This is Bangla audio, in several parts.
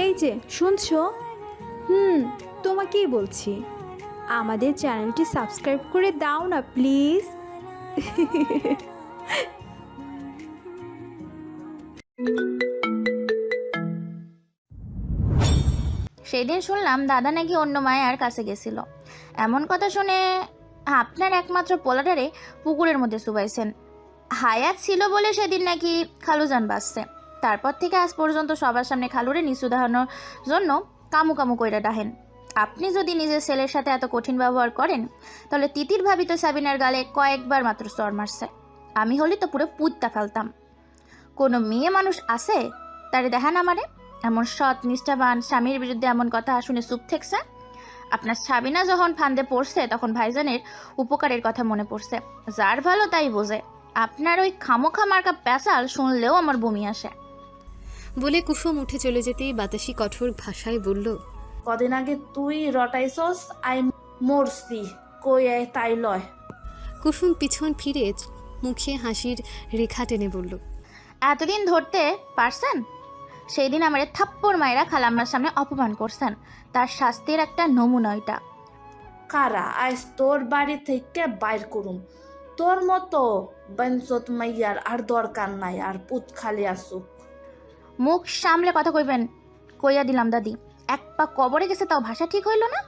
এই যে শুনছো? তোমাকেই বলছি, আমাদের চ্যানেলটি সাবস্ক্রাইব করে দাও না প্লিজ। সেদিন শুনলাম দাদা নাকি অন্য মায়ের কাছে গেছিল। এমন কথা শুনে আপনার একমাত্র পোলাটারে পুকুরের মধ্যে চুবাইছেন। হায়াত ছিল বলে সেদিন নাকি খালুজান বাঁচছে। তারপর থেকে আজ পর্যন্ত সবার সামনে খালুরে নিচু দেখানোর জন্য কামু কামু কইরা ডাহেন। আপনি যদি নিজের ছেলের সাথে এত কঠিন ব্যবহার করেন, তাহলে তিতির ভাবি তো সাবিনার গালে কয়েকবার মাত্র চর মারছে। আমি হলে তো পুরো পুঁতটা ফেলতাম। কোনো মেয়ে মানুষ আছে তারে দেখান আমারে এমন সৎ নিষ্ঠাবান স্বামীর বিরুদ্ধে এমন কথা শুনে চুপ থেকছে? আপনার সাবিনা যখন ফান্দে পড়ছে তখন ভাইজানের উপকারের কথা মনে পড়ছে। যার ভালো তাই বোঝে। আপনার ওই খামোখা মার্কা প্যাচাল শুনলেও আমার বমি আসে। বলে কুসুম উঠে চলে যেতেই বাতাসি কঠোর ভাষায় বলল, কদিন আগে তুই রটাইছস আই মরছি, কই আয় তাই লয়। কুসুম পিছন ফিরে মুখে হাসির রেখা টেনে বলল, এতদিন ধরতে পারছেন? সেই দিন আমারে থাপ্পড় মায়েরা খালাম্মার সামনে অপমান করছেন, তার শাস্তির একটা নমুনা ওইটা। কারা আজ তোর বাড়ি থেকে বাইর করুম। তোর মতো বঞ্চত মাইয়ার আর দরকার নাই, আর পুত খালি আসুক। মুখ সামলে কথা কইবেন। কইয়া দিলাম দাদি, এক পা কবরে গেছে তাও ভাষা ঠিক হইল না।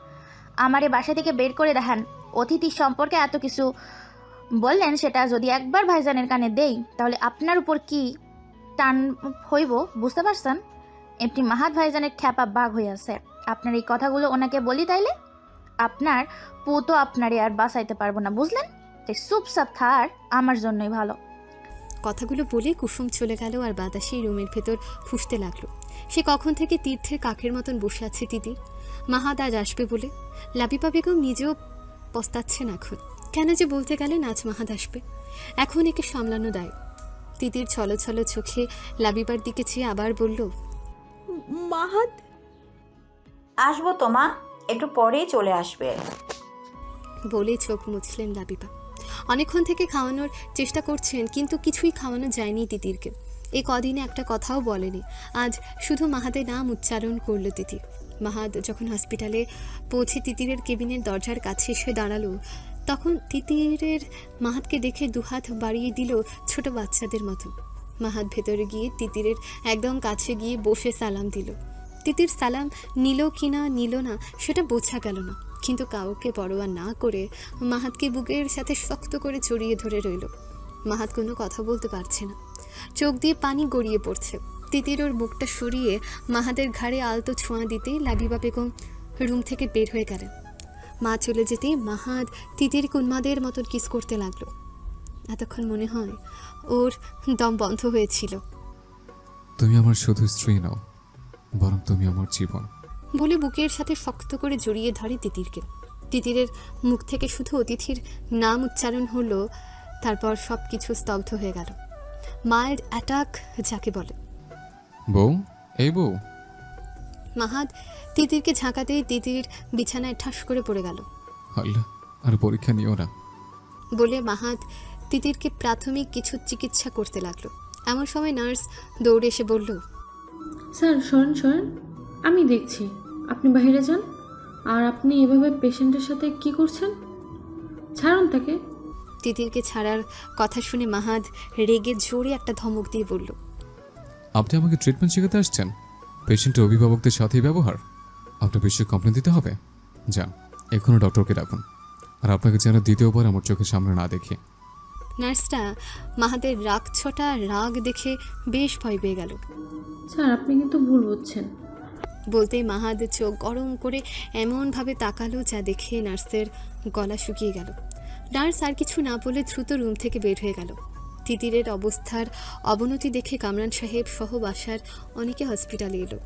আমারে বাসা থেকে বের করে দেখান। অতিথি সম্পর্কে এত কিছু বললেন, সেটা যদি একবার ভাইজানের কানে দেই তাহলে আপনার উপর কি টান হইব বুঝতে পারছেন? এমনি মাহাত ভাইজানের খ্যাপা বাঘ হয়ে আছে। আপনার এই কথাগুলো ওনাকে বলি তাইলে আপনার পুতো আপনারে আর বাঁচাইতে পারবো না, বুঝলেন? তাই চুপচাপ থার আমার জন্যই ভালো। কথাগুলো বলে কুসুম চলে গেল আর বাতাসি রুমের ভেতর ফুঁসতে লাগলো। সে কখন থেকে তীর্থের কাকের মতন বসে আছে তিতির। মাহাদ আজ আসবে বলে। লাবিবা বেগম নিজেও পস্তাচ্ছেন এখন। কেন যে বলতে গেলেন আজ মাহাদ আসবে। এখন একে সামলানো দায়। তিতির ছলো ছলো চোখে লাবিবার দিকে চেয়ে আবার বলল, মাহাত আসবো তো মা, একটু পরেই চলে আসবে। বলে চোখ মুছলেন লাবিবা। অনেকক্ষণ থেকে খাওয়ানোর চেষ্টা করছেন, কিন্তু কিছুই খাওয়ানো যায়নি তিতিরকে। এই কদিনে একটা কথাও বলেনি। আজ শুধু মাহাদের নাম উচ্চারণ করলো তিতির। মাহাদ যখন হসপিটালে পৌঁছে তিতিরের কেবিনের দরজার কাছে এসে দাঁড়ালো, তখন তিতিরের মাহাদকে দেখে দুহাত বাড়িয়ে দিল ছোট বাচ্চাদের মতো। মাহাদ ভেতরে গিয়ে তিতিরের একদম কাছে গিয়ে বসে সালাম দিল। তিতির সালাম নিল কি না নিল না সেটা বোঝা গেল না, কিন্তু কাউকে পরোয়া না করে মাহাতকে বুকের সাথে শক্ত করে জড়িয়ে ধরে রইল। মাহাত কোনো কথা বলতে পারছে না, চোখ দিয়ে পানি গড়িয়ে পড়ছে। তিতির ওর মুখটা সরিয়ে মাহাদের ঘাড়ে আলতো ছোঁয়া দিতেই লাবিবা বেগম রুম থেকে বের হয়ে গেলেন। মা চলে যেতেই মাহাদ তিতির উন্মাদের মতন কিস করতে লাগলো। এতক্ষণ মনে হয় ওর দম বন্ধ হয়েছিল। তুমি আমার শুধু স্ত্রী নও, বরং তুমি আমার জীবন, বলে বুকের সাথে শক্ত করে জড়িয়ে ধরে তিতিরকে। তিতিরের মুখ থেকে শুধু অতিথির নাম উচ্চারণ হলো, তারপর সব কিছু স্তব্ধ হয়ে গেল। মাইল্ড অ্যাটাক যাকে বলে। বউ, এই বউ। মাহাদ তিতিরকে ঝাঁকাতেই তিতির বিছানায় ঠাস করে পড়ে গেল। আল্লাহ, আর পরীক্ষা নিও না, বলে মাহাদ তিতিরকে প্রাথমিক কিছু চিকিৎসা করতে লাগলো। এমন সময় নার্স দৌড়ে এসে বলল, স্যার সরেন সরেন, আমি দেখছি, আপনি বাইরে যান। আর আপনি এভাবে পেশেন্টের সাথে কি করছেন? ছাড়ুন তাকে। তিতিরকে ছাড়ার কথা শুনে মাহাদ রেগে জোরে একটা ধমক দিয়ে বলল, আপনি আমাকে ট্রিটমেন্ট শেখাতে আসছেন? পেশেন্টের অভিভাবকদের সাথেই ব্যবহার? আপনার বিষয়ে কমপ্লেন দিতে হবে? যান, এখনও ডক্টরকে ডাকুন। আর আপনাকে যেন দ্বিতীয়বার আমার চোখের সামনে না দেখে। নার্সটা মাহাদের রাগ ছটা রাগ দেখে বেশ ভয় পেয়ে গেল। স্যার আপনি কিন্তু ভুল বুঝছেন। বলতেই মাহাদ চোখ গরম করে এমনভাবে তাকালো যা দেখে নার্সের গলা শুকিয়ে গেল। নার্স আর কিছু না বলে দ্রুত রুম থেকে বের হয়ে গেল। তিতিরের অবস্থার অবনতি দেখে কামরান সাহেব সহ বাসার অনেকে হসপিটালে এলো।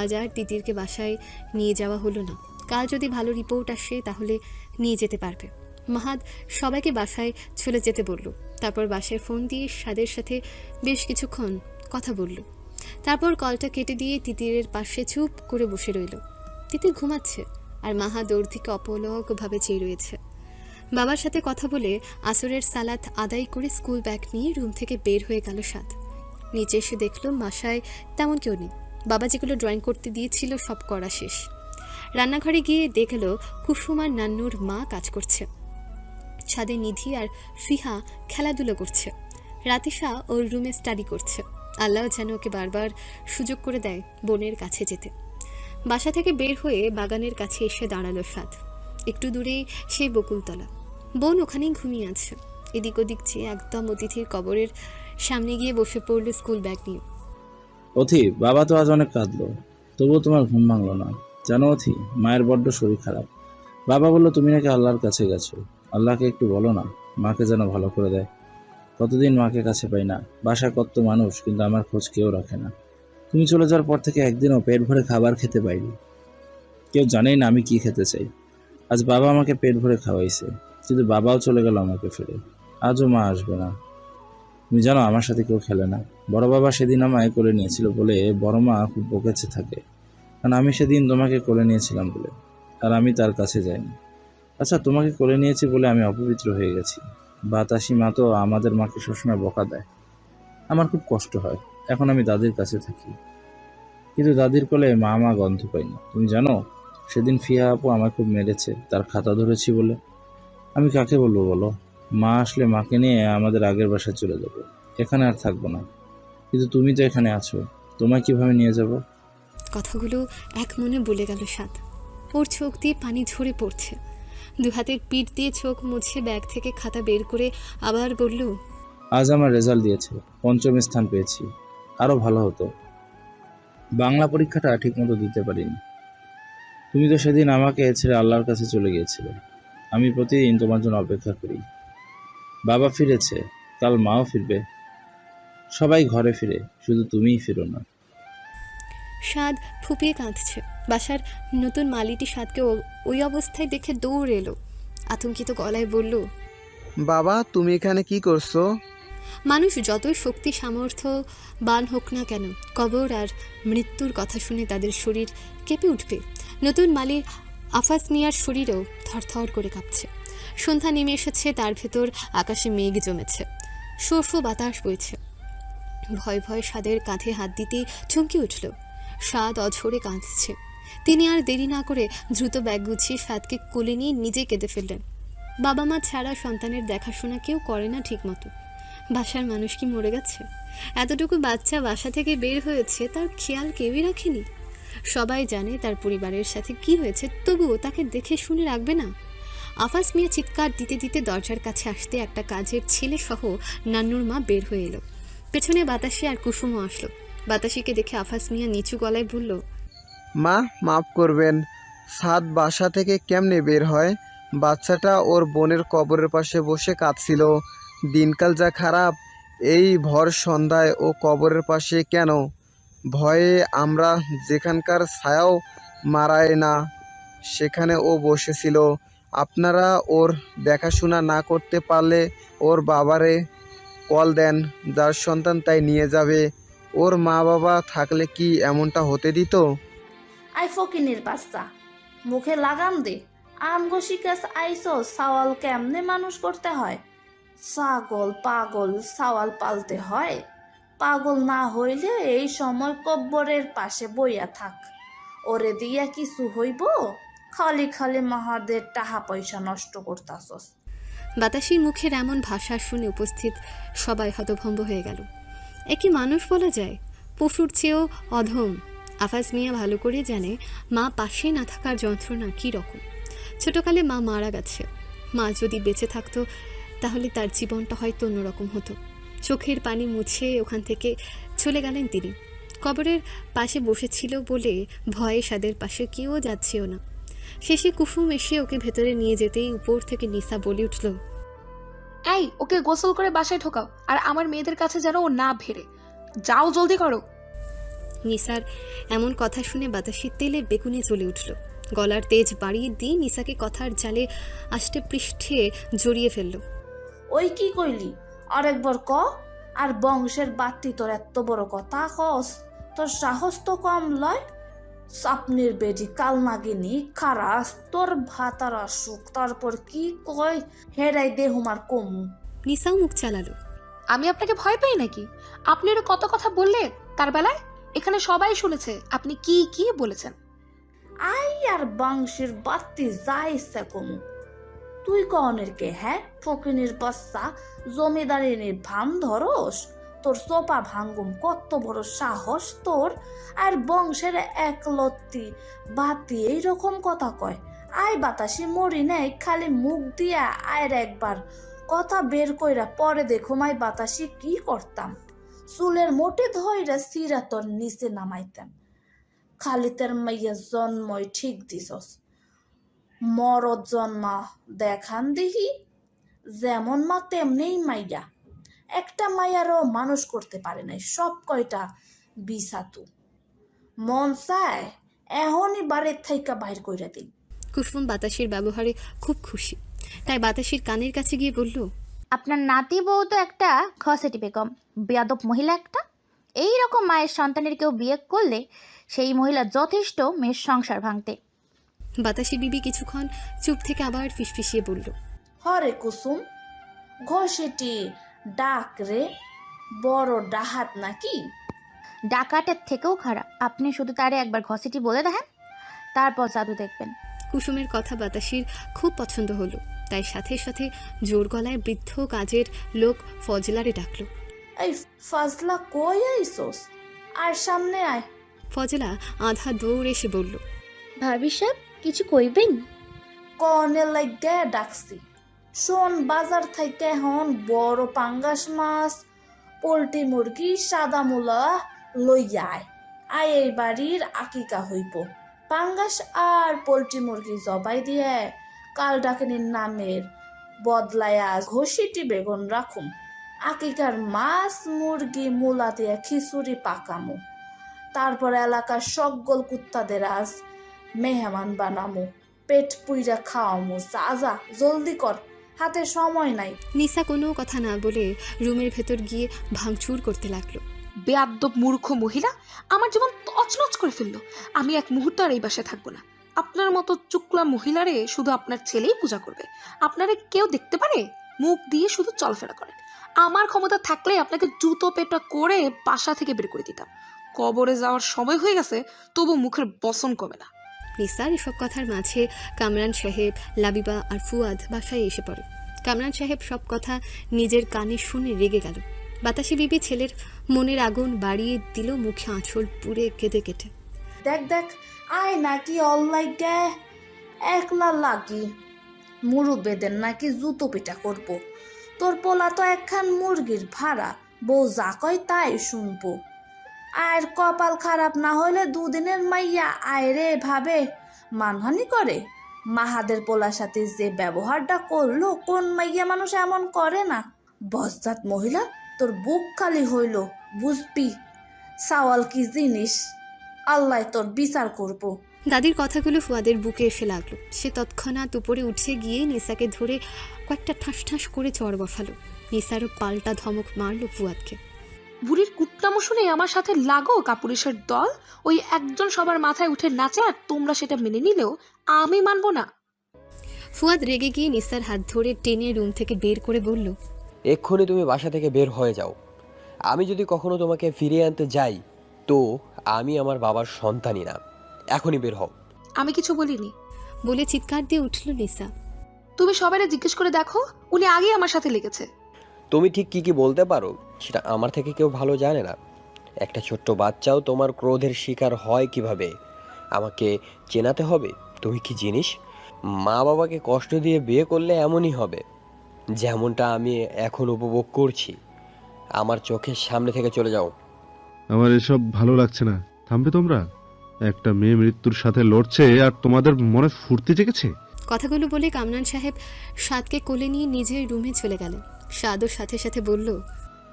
আজ আর তিতিরকে বাসায় নিয়ে যাওয়া হলো না। কাল যদি ভালো রিপোর্ট আসে তাহলে নিয়ে যেতে পারবে। মাহাদ সবাইকে বাসায় চলে যেতে বলল। তারপর বাসায় ফোন দিয়ে সাদের সাথে বেশ কিছুক্ষণ কথা বলল। তারপর কলটা কেটে দিয়ে তিতিরের পাশে চুপ করে বসে রইল। তিতির ঘুমাচ্ছে আর মাহাদ ওর দিকে অপলকভাবে চেয়ে রয়েছে। বাবার সাথে কথা বলে আসরের সালাত আদায় করে স্কুল ব্যাগ নিয়ে রুম থেকে বের হয়ে গেল সাদ। নিচে এসে দেখলো বাসায় তেমন কেউ নেই। বাবা যেগুলো ড্রয়িং করতে দিয়েছিল সব করা শেষ। রান্নাঘরে গিয়ে দেখলো কুসুম আর নান্নুর মা কাজ করছে, ছাদে নিধি আর ফিহা খেলাধুলো করছে, রাতিশা ওর রুমে স্টাডি করছে। আল্লাহ যেন ওকে বারবার সুযোগ করে দেয় বোনের কাছে যেতে। বাসা থেকে বের হয়ে বাগানের কাছে এসে দাঁড়ালো সাদ। একটু দূরেই সেই বকুলতলা, বোন ওখানেই ঘুমিয়ে আছে। এদিক ওদিক চেয়ে একদম অতিথির কবরের সামনে গিয়ে বসে পড়ল স্কুল ব্যাগ নিয়ে। অথি, বাবা তো আজ অনেক কাঁদলো, তবুও তোমার ঘুম ভাঙলো না। জানো অথি, মায়ের বড্ড শরীর খারাপ। বাবা বললো তুমি নাকি আল্লাহর কাছে গেছো। আল্লাহকে একটু বলো না, মাকে যেন ভালো করে দেয়। কতদিন মাকে কাছে পাই না, বাসায় কত মানুষ, কিন্তু আমার খোঁজ কেউ রাখে না। তুমি চলে যাওয়ার পর থেকে একদিনও পেট ভরে খাবার খেতে পাইনি। কেউ জানেই না আমি কি খেতে চাই। আজ বাবা আমাকে পেট ভরে খাওয়াইছে, কিন্তু বাবাও চলে গেল আমাকে ফেলে। আজও মা আসবে না। তুমি জানো আমার সাথে কেউ খেলে না। বড় বাবা সেদিন আমায় কোলে নিয়েছিল বলে বড় মা খুব বকেছে থাকে, কারণ আমি সেদিন তোমাকে কোলে নিয়েছিলাম বলে, আর আমি তার কাছে যাইনি। আচ্ছা, তোমাকে কোলে নিয়েছি বলে আমি অপবিত্র হয়ে গেছি। বাতাসি মা তো আমাদের মাকে সবসময় বকা দেয়, আমার খুব কষ্ট হয়। এখন আমি দাদির কাছে থাকি, কিন্তু দাদির কোলে মা গন্ধ পাইনি। তুমি জানো সেদিন ফিয়া আপু আমায় খুব মেরেছে তার খাতা ধরেছি বলে। আমি কাকে বলবো বলো? মা আসলে মাকে নিয়ে আমাদের আগের বাসায় চলে যাবো, এখানে আর থাকবো না। কিন্তু তুমি তো এখানে আছো, তোমায় কিভাবে নিয়ে যাব? কথাগুলো এক মনে বলে গেল সাদ। ওর চোখ দিয়ে পানি ঝরে পড়ছে। দু হাতের পিঠ দিয়ে চোখ মুছে ব্যাগ থেকে খাতা বের করে আবার বলল, আজ আমার রেজাল্ট দিয়েছে, 5ম স্থান পেয়েছি। আরও ভালো হতো, বাংলা পরীক্ষাটা ঠিকমতো দিতে পারিনি। তুমি তো সেদিন আমাকে ছেড়ে আল্লাহর কাছে চলে গিয়েছিলে। আমি প্রতিদিন তোমার জন্য অপেক্ষা করি। বাবা ফিরেছে, কাল মাও ফিরবে, সবাই ঘরে ফিরে, শুধু তুমিই ফিরো না। সাদ ফুপিয়ে কাঁদছে। বাসার নতুন মালিটি সাদকে ওই অবস্থায় দেখে দৌড় এলো, আতঙ্কিত গলায় বলল, বাবা তুমি এখানে কি করছো? মানুষ যতই শক্তি সামর্থ্য বান হোক না কেন, কবর আর মৃত্যুর কথা শুনে তাদের শরীর কেঁপে উঠবে। নতুন মালি আফাস মিয়ার শরীরেও থরথর করে কাঁপছে। সন্ধ্যা নেমে এসেছে, তার ভেতর আকাশে মেঘ জমেছে, শো শো বাতাস বইছে। ভয় ভয় সাদের কাঁধে হাত দিতে চমকে উঠল। সাদ অঝরে কাঁদছে। তিনি আর দেরি না করে দ্রুত ব্যাগ গুছিয়ে সাদকে কোলে নিয়ে নিজে কেঁদে ফেললেন। বাবা মা ছাড়া সন্তানের দেখাশোনা কেউ করে না ঠিক মতো। বাসার মানুষ কি মরে গেছে? এতটুকু বাচ্চা বাসা থেকে বের হয়েছে, তার খেয়াল কেউই রাখেনি। সবাই জানে তার পরিবারের সাথে কি হয়েছে, তবুও তাকে দেখে শুনে রাখবে না। আফাস মিয়া চিৎকার দিতে দিতে দরজার কাছে আসতে একটা কাজের ছেলে সহ নান্নুর মা বের হয়ে এলো। পেছনে বাতাসি আর কুসুমও আসলো। বাতাসিকে দেখে আফাস মিয়া নিচু গলায় বলল, মা মাফ করবেন, সাদ বাসা থেকে কেমনে বের হয়? বাচ্চাটা ওর বোনের কবরের পাশে বসে কাঁদছিল। দিনকাল যা খারাপ, এই ভর সন্ধ্যায় ও কবরের পাশে কেন? ভয়ে আমরা যেখানকার ছায়াও মারায় না, সেখানে ও বসেছিল। আপনারা ওর দেখাশোনা না করতে পারলে ওর বাবারে কল দেন, যার সন্তান তাই নিয়ে যাবে। ওর মা বাবা থাকলে কি এমনটা হতে দিত? আই ফকিনির বাচ্চা, মুখে লাগাম দে। আমগো শিকাস আইসো সাওয়াল কেমনে মানুষ করতে হয়। ছাগল পাগল সাওয়াল পালতে হয়। পাগল না হইলে এই সময় কব্বরের পাশে বইয়া থাক। ওরে দিয়া কিছু হইব? খালি খালি মাহাদের টাকা পয়সা নষ্ট করতাছস। বাতাসির মুখের এমন ভাষা শুনে উপস্থিত সবাই হতভম্ব হয়ে গেল। একে মানুষ বলা যায়? পশুর চেয়েও অধম। আফাজ মিয়া ভালো করে জানে মা পাশে না থাকার যন্ত্রণা কী রকম। ছোটকালে মা মারা গেছে। মা যদি বেঁচে থাকতো তাহলে তার জীবনটা হয়তো অন্যরকম হতো। চোখের পানি মুছে ওখান থেকে চলে গেলেন তিনি। কবরের পাশে বসেছিল বলে ভয়ে সাদের পাশে কেউ যাচ্ছেও না। শেষে কুসুম এসে ওকে ভেতরে নিয়ে যেতেই উপর থেকে নিসা বলে উঠল, এই ওকে গোসল করে বাসায় ঢোকাও, আর আমার মেয়েদের কাছে যেন ও না ভেড়ে। যাও, জলদি করো। নিসার এমন কথা শুনে বাতাসি তেলে বেগুনে জ্বলে উঠল। গলার তেজ বাড়িয়ে দিয়ে নিসাকে কথার জালে আষ্টে পৃষ্ঠে জড়িয়ে ফেলল। ওই কি কইলি? আরেকবার ক। আর বংশের বাত্তি তোর এত বড় কথা কস? তোর সাহস তো কম লয়। স্বপ্নের বেডি কাল নাগিনি খারাস তোর ভাতার আসুক, তারপর কি কয় হেরাই দেহুমার কমু। নিসাও মুখ চালালো। আমি আপনাকে ভয় পাই নাকি? আপনি ওর কত কথা বললে তার বেলায়। এখানে সবাই শুনেছে আপনি কি কি বলেছেন। আই আর বংশের বাত্তি যাইছে কমু। তুই কনের কে হ্যাঁ? ফকিনের বাচ্চা, জমিদারিনীর ভান ধরস? তোর সোপা ভাঙ্গুম, কত বড় সাহস তোর! আর বংশের একলত্তি বাতি এইরকম কথা কয়? আয় বাতাসি মরি নাই, খালি মুখ দিয়া আয়ের একবার কথা বের কইরা পরে দেখুম আই বাতাসি কি করতাম। চুলের মোটে ধইরা সিরা তোর নিচে নামাইতাম। খালি তোর মাইয়া জন্মই ঠিক দিছস, মরদ জন্মা দেখান দিহি। যেমন মা তেমনিই মাইয়া, একটা মাইয়ারও মানুষ করতে পারে নাই, সব কয়টা বিছাতু। মন চায় এখনই বাড়ির থাইকা বাইর কইরা দিই। কুসুম বাতাসের ব্যবহারে খুব খুশি, তাই বাতাসের কানের কাছে গিয়ে বলল, আপনার নাতি বউ তো একটা খসেটি বেগম, বেয়াদব মহিলা একটা। এই রকম মায়ের সন্তানের কেউ বিয়ে করলে সেই মহিলা যথেষ্ট মেয়ের সংসার ভাঙতে। বাতাসি বিবি কিছুক্ষণ চুপ থেকে আবার ফিসফিসিয়ে বলল, হরে কুসুম, ঘষেটি ডাক রে, বড় ডাহাত নাকি? ডাকাতের থেকেও খারাপ। আপনি শুধু তারে একবার ঘসেটি বলে দেখেন, তারপর জাদু দেখবেন। কুসুমের কথা বাতাসির খুব পছন্দ হলো, তাই সাথে সাথে জোর গলায় বৃদ্ধ কাজের লোক ফজলারে ডাকলো। এই ফাজলা কই আইসোস? আর সামনে আয়। ফজলা আধা দৌড়ে এসে বলল, ভাবি সাহেব কিছু কইবেন? কনে লাগে ডাকছি। শোন, বাজার থেকে এখন বড় পাঙ্গাস মাছ, পোল্ট্রি মুরগি, সাদা মূলা লইয়া আয়। আয় এই বাড়ির আকিকা হইব। পাঙ্গাস আর পোল্ট্রি মুরগি জবাই দিয়ে কাল ডাকিনীর নামের বদলায়া ঘষিটি বেগুন রাখুম। আকিকার মাছ মুরগি মূলা দিয়ে খিচুড়ি পাকামো। তারপর এলাকার সকল কুত্তাদের আজ মেহমান বানামো, পেট পুইরা খাওয়ামো। যা যা জলদি কর, হাতে সময় নাই। নিসা কোনো কথা না বলে রুমের ভেতর গিয়ে ভাঙচুর করতে লাগলো। বেয়াদ্দব মূর্খ মহিলা, আমার জীবন তছনছ করে ফেললো। আমি এক মুহূর্ত আর এই বাসায় থাকবো না। আপনার মতো চুকলা মহিলারে শুধু আপনার ছেলেই পূজা করবে। আপনারে কেউ দেখতে পারে? মুখ দিয়ে শুধু চলাফেরা করেন। আমার ক্ষমতা থাকলে আপনাকে জুতো পেটা করে বাসা থেকে বের করে দিতাম। কবরে যাওয়ার সময় হয়ে গেছে, তবু মুখের বসন কমে না। নিসার এসব কথার মাঝে কামরান সাহেব, লাবিবা আর ফুয়াদ বাসায় এসে পড়ে। কামরান সাহেব সব কথা নিজের কানে শুনে রেগে গেল। বাতাসি বিবি ছেলের মনের আগুন বাড়িয়ে দিল, মুখে আঁচল পুড়ে কেঁদে কেটে। দেখ দেখ, আয় নাকি অল্লাইকে একলা লাগি মুরুবেদের নাকি জুতো পিটা করব। তোর পোলা তো একখান মুরগির ভাড়া, বউ যা কয় তাই শুনবো। আর কপাল খারাপ না হইলে দুদিনের মাইয়া আয়রে ভাবে মানহানি করে। মাহাদের পোলার সাথে যে ব্যবহারটা করলো, কোন মাইয়া মানুষ এমন করে না? বজ্জাত মহিলা, তোর বুক খালি হইল, বুঝবি সাওয়াল কি জিনিস। আল্লাহ তোর বিচার করবো। দাদির কথাগুলো ফুয়াদের বুকে এসে লাগলো। সে তৎক্ষণাৎ উপরে উঠে গিয়ে নিসাকে ধরে কয়েকটা ঠাস ঠাস করে চড় বসালো। নিসারও পাল্টা ধমক মারলো ফুয়াদকে। বুড়ির কুটনামো শুনে আমার সাথে লাগো কাপুরুষের দল। ওই একজন সবার মাথায় উঠে নাচে আর তোমরা সেটা মেনে নিলেও আমি মানবো না। ফুয়াদ রেগে গিয়ে নিসার হাত ধরে টেনে রুম থেকে বের করে বলল, এক্ষুনি তুমি বাসা থেকে বের হয়ে যাও। আমি যদি কখনো তোমাকে ফিরিয়ে আনতে যাই তো আমি আমার বাবার সন্তানই না। এখনই বের হও। আমি কিছু বলিনি বলে চিৎকার দিয়ে উঠল নিসা। তুমি সবাইকে জিজ্ঞেস করে দেখো, উনি আগেই আমার সাথে লেগেছে। তুমি ঠিক কি কি বলতে পারো সেটা আমার থেকে কেউ ভালো জানে না। একটা ছোট্ট বাচ্চাও তোমার ক্রোধের শিকার হয় কিভাবে আমাকে চেনাতে হবে। তুমি কি জিনিস? মা বাবাকে কষ্ট দিয়ে বিয়ে করলে এমনই হবে, যেমনটা আমি এখন উপভোগ করছি। আমার চোখের সামনে থেকে চলে যাও। আমার এসব ভালো লাগছে না। থামবে তোমরা? একটা মেয়ে মৃত্যুর সাথে লড়ছে আর তোমাদের মনে ফুর্তি জেগেছে। কথাগুলো বলে কামরান সাহেব সাদকে কোলে নিয়ে নিজের রুমে চলে গেলেন। সাদও সাথে সাথে বলল,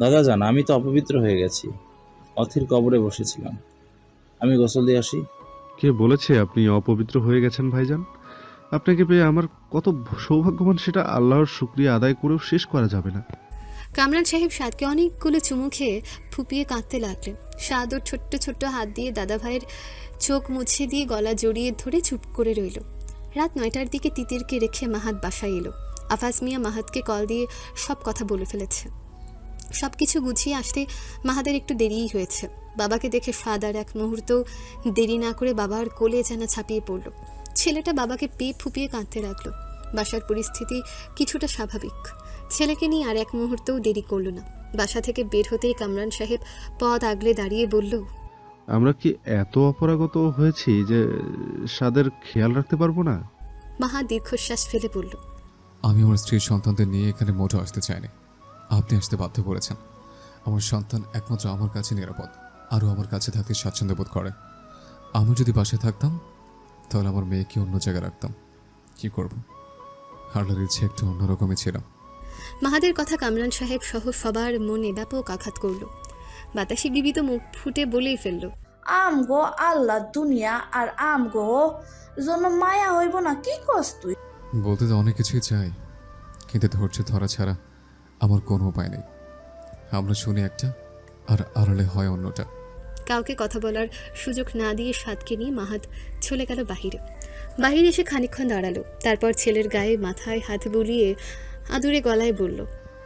দাদা জান, আমি তো অপবিত্র হয়ে গেছি। অথির কবরে বসেছিলাম, আমি গোসল দিয়ে আসি। কে বলেছে আপনি অপবিত্র হয়ে গেছেন ভাইজান? আপনাকে পেয়ে আমার কত সৌভাগ্যবান সেটা আল্লাহর শুকরিয়া আদায় করেও শেষ করা যাবে না। কামরান সাহেব সাদকে অনেকগুলো চুমু খেয়ে ফুপিয়ে কাঁদতে লাগলেন। সাদ ওর ছোট্ট ছোট্ট হাত দিয়ে দাদা ভাইয়ের চোখ মুছে দিয়ে গলা জড়িয়ে ধরে চুপ করে রইল। রাত 9টার দিকে তিতিরকে রেখে মাহাত বাসায় এলো। আফাজ মিয়া মাহাতকে কল দিয়ে সব কথা বলে ফেলেছে। সব কিছু গুছিয়ে আসতে মাহাদের একটু দেরিই হয়েছে। বাবাকে দেখে স্বাদ আর এক মুহূর্ত দেরি না করে বাবার কোলে যেন ছাপিয়ে পড়ল। ছেলেটা বাবাকে পেয়ে ফুপিয়ে কাঁদতে লাগলো। বাসার পরিস্থিতি কিছুটা স্বাভাবিক। ছেলেকে নিয়ে আর এক মুহূর্তও দেরি করল না। বাসা থেকে বের হতেই কামরান সাহেব পথ আগলে দাঁড়িয়ে বলল, আমরা কি এত অপরাগত হয়েছি যে স্বাদের খেয়াল রাখতে পারবো না? মাহা দীর্ঘশ্বাস ফেলে বলল, আমি আমার স্ত্রীর সন্তানদের নিয়ে এখানে মোটেও আসতে চাইনি। আপনি আসতে বাধ্য করেছেন। আমার সন্তান একমাত্র আমার কাছে নিরাপদ, আরও আমার কাছে থাকতে স্বাচ্ছন্দ্য বোধ করে। আমি যদি বাসায় থাকতাম তাহলে আমার মেয়েকে অন্য জায়গায় রাখতাম। কি করব, আল্লাহর ইচ্ছে একটু অন্যরকমই ছিল। মাহাদের কথা কামরান সাহেব সহ সবার মনে ব্যাপক আঘাত করল। বাতাসি বিবি তো মুখ ফুটে বলেই ফেলল, আমগো আল্লাহ দুনিয়া আর আমগো জন্য মায়া হইব না, কি কস তুই? বলতে তো অনেক কিছুই চাই, কিন্তু ধৈর্য ধরা ছাড়া আমার কোনো উপায় নেই। আমরা শুনি একটা আর আড়ালে হয় অন্যটা। কাউকে কথা বলার সুযোগ না দিয়ে সাদকে নিয়ে মাহাত চলে গেল বাহিরে। বাহিরে এসে খানিকক্ষণ দাঁড়ালো, তারপর ছেলের গায়ে মাথায় হাত বুলিয়ে আদুরে গলায় বলল,